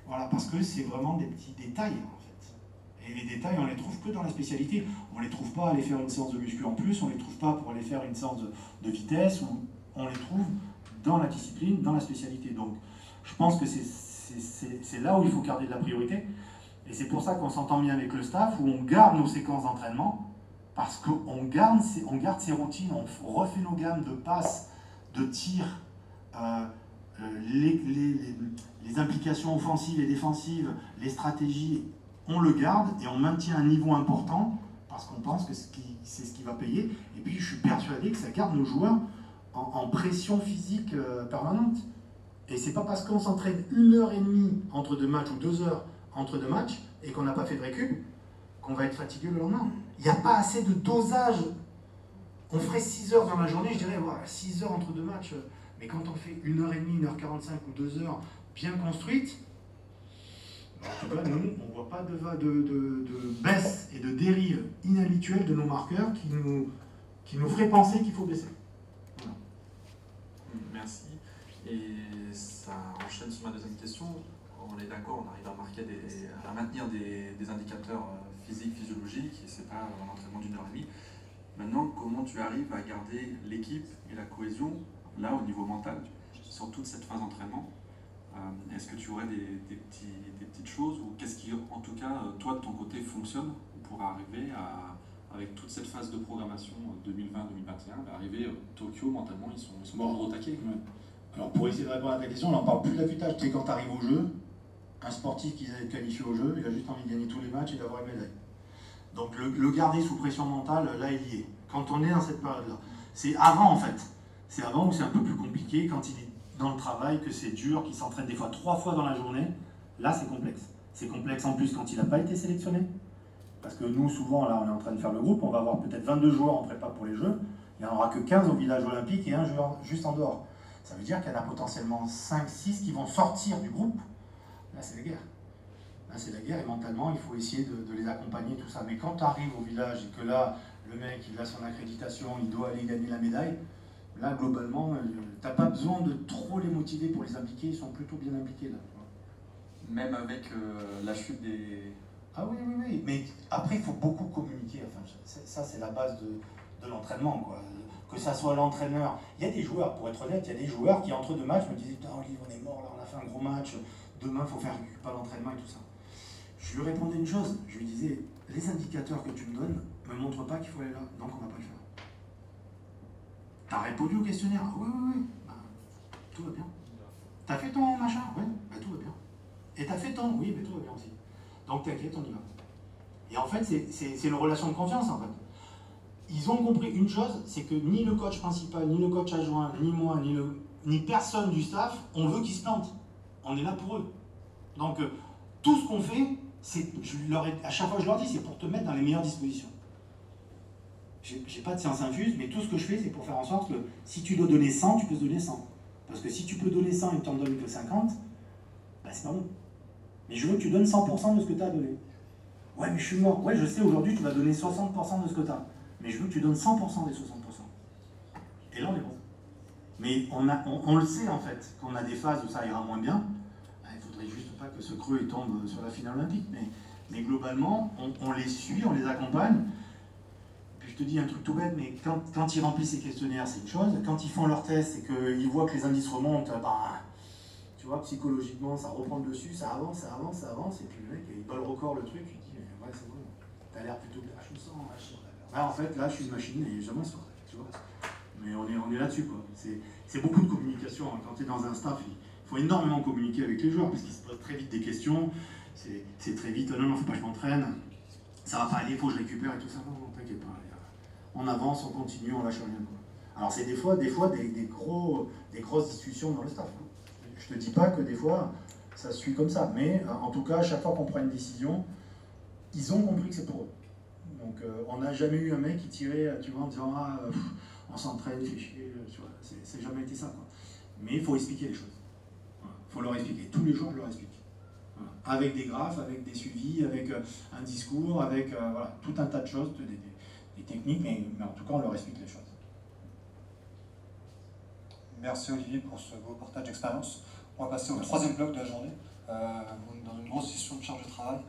Voilà, parce que c'est vraiment des petits détails, en fait. Et les détails, on les trouve que dans la spécialité. On les trouve pas à aller faire une séance de muscu en plus, on les trouve pas pour aller faire une séance de vitesse, on les trouve dans la discipline, dans la spécialité. Donc, je pense que c'est là où il faut garder de la priorité. Et c'est pour ça qu'on s'entend bien avec le staff, où on garde nos séquences d'entraînement, Parce qu'on garde ces routines, on refait nos gammes de passes, de tirs, les implications offensives et défensives, les stratégies, on le garde et on maintient un niveau important parce qu'on pense que c'est ce qui va payer. Et puis je suis persuadé que ça garde nos joueurs en pression physique permanente. Et c'est pas parce qu'on s'entraîne 1h30 entre 2 matchs ou 2 heures entre 2 matchs et qu'on n'a pas fait de récup qu'on va être fatigué le lendemain. Il n'y a pas assez de dosage. On ferait 6 heures dans la journée, je dirais, voilà, 6 heures entre 2 matchs. Mais quand on fait 1h30, 1h45 ou 2 heures bien construites, en tout cas, nous, on ne voit pas de baisse et de dérive inhabituelle de nos marqueurs qui nous ferait penser qu'il faut baisser. Voilà. Merci. Et ça enchaîne sur ma deuxième question. On est d'accord, on arrive à maintenir des indicateurs physiques, physiologiques, et c'est pas un entraînement d'1h30. Maintenant, comment tu arrives à garder l'équipe et la cohésion, là, au niveau mental, sur toute cette phase d'entraînement? Est-ce que tu aurais des petites choses, ou qu'est-ce qui, en tout cas, toi, de ton côté, fonctionne pour arriver à, avec toute cette phase de programmation 2020-2021, arriver Tokyo, mentalement, ils sont toujours au taquet quand même. Alors, pour essayer de répondre à ta question, on n'en parle plus de l'affûtage. Tu sais, quand tu arrives au jeu, un sportif qui est qualifié au jeu, il a juste envie de gagner tous les matchs et d'avoir une médaille. Donc, le garder sous pression mentale, là, il y est. Quand on est dans cette période-là. C'est avant, en fait. C'est avant où c'est un peu plus compliqué, quand il est dans le travail, que c'est dur, qu'il s'entraîne des fois 3 fois dans la journée. Là, c'est complexe. C'est complexe en plus quand il n'a pas été sélectionné. Parce que nous, souvent, là, on est en train de faire le groupe, on va avoir peut-être 22 joueurs en prépa pour les Jeux. Il n'y en aura que 15 au village olympique et un joueur juste en dehors. Ça veut dire qu'il y en a potentiellement 5-6 qui vont sortir du groupe. Là, c'est la guerre. Là, c'est la guerre et mentalement, il faut essayer de les accompagner, tout ça. Mais quand tu arrives au village et que là, le mec, il a son accréditation, il doit aller gagner la médaille, là, globalement, tu n'as pas besoin de trop les motiver pour les impliquer, ils sont plutôt bien impliqués là. Même avec la chute des... Ah oui, oui, oui. Mais après, il faut beaucoup communiquer. Enfin, ça, c'est la base de l'entraînement, quoi. Que ça soit l'entraîneur. Il y a des joueurs, pour être honnête, il y a des joueurs qui, entre 2 matchs, me disaient « Putain, Olivier, on est mort, là, on a fait un gros match. Demain, il faut faire pas l'entraînement et tout ça. » Je lui répondais une chose. Je lui disais « Les indicateurs que tu me donnes ne me montrent pas qu'il faut aller là. Donc, on ne va pas le faire. » T'as répondu au questionnaire? Oui, oui, oui. Bah, tout va bien. T'as fait ton machin? Oui, bah, tout va bien. Et t'as fait ton? Oui, mais tout va bien aussi. Donc t'inquiète, on y va. Et en fait, c'est une relation de confiance, en fait. Ils ont compris une chose, c'est que ni le coach principal, ni le coach adjoint, ni moi, ni personne du staff, on veut qu'ils se plantent. On est là pour eux. Donc, tout ce qu'on fait, à chaque fois je leur dis, c'est pour te mettre dans les meilleures dispositions. J'ai pas de science infuse, mais tout ce que je fais, c'est pour faire en sorte que si tu dois donner 100, tu peux te donner 100. Parce que si tu peux donner 100 et que tu n'en donnes que 50, bah c'est pas bon. Mais je veux que tu donnes 100% de ce que tu as donné. Ouais, mais je suis mort. Ouais, je sais, aujourd'hui, tu vas donner 60% de ce que tu as. Mais je veux que tu donnes 100% des 60%. Et là, on est bon. Mais on le sait, en fait, qu'on a des phases où ça ira moins bien. Il ne faudrait juste pas que ce creux tombe sur la finale olympique. Mais globalement, on les suit, on les accompagne. Puis je te dis un truc tout bête, mais quand ils remplissent ces questionnaires, c'est une chose. Quand ils font leurs tests et qu'ils voient que les indices remontent, bah, tu vois, psychologiquement, ça reprend le dessus, ça avance, ça avance, ça avance. Et puis le mec, il bat le record, le truc, il dit, ouais, c'est bon, t'as l'air plutôt bien, je me sens, machin. Là, en fait, là, je suis une machine et jamais ça, tu vois. Mais on est là-dessus, quoi. C'est beaucoup de communication. Quand tu es dans un staff, il faut énormément communiquer avec les joueurs parce qu'ils se posent très vite des questions. C'est très vite, non, faut pas que je m'entraîne. Ça va pas aller, faut que je récupère et tout ça. Non, t'inquiète pas. On avance, on continue, on lâche rien, quoi. Alors, c'est des fois des grosses discussions dans le staff. Je te dis pas que des fois, ça se suit comme ça. Mais en tout cas, à chaque fois qu'on prend une décision, ils ont compris que c'est pour eux. Donc, on n'a jamais eu un mec qui tirait, tu vois, en disant on s'entraîne, fait chier, tu vois, c'est jamais été ça, quoi. Mais il faut expliquer les choses. Il faut leur expliquer. Tous les jours, je leur explique. Voilà. Avec des graphes, avec des suivis, avec un discours, avec voilà, tout un tas de choses, des techniques, mais en tout cas, on leur explique les choses. Merci Olivier pour ce beau partage d'expérience. On va passer au troisième bloc de la journée. On est dans une grosse session de charge de travail.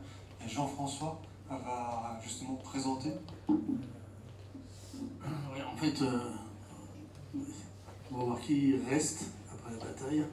Et Jean-François va justement présenter. Oui, en fait, on va voir qui reste après la bataille.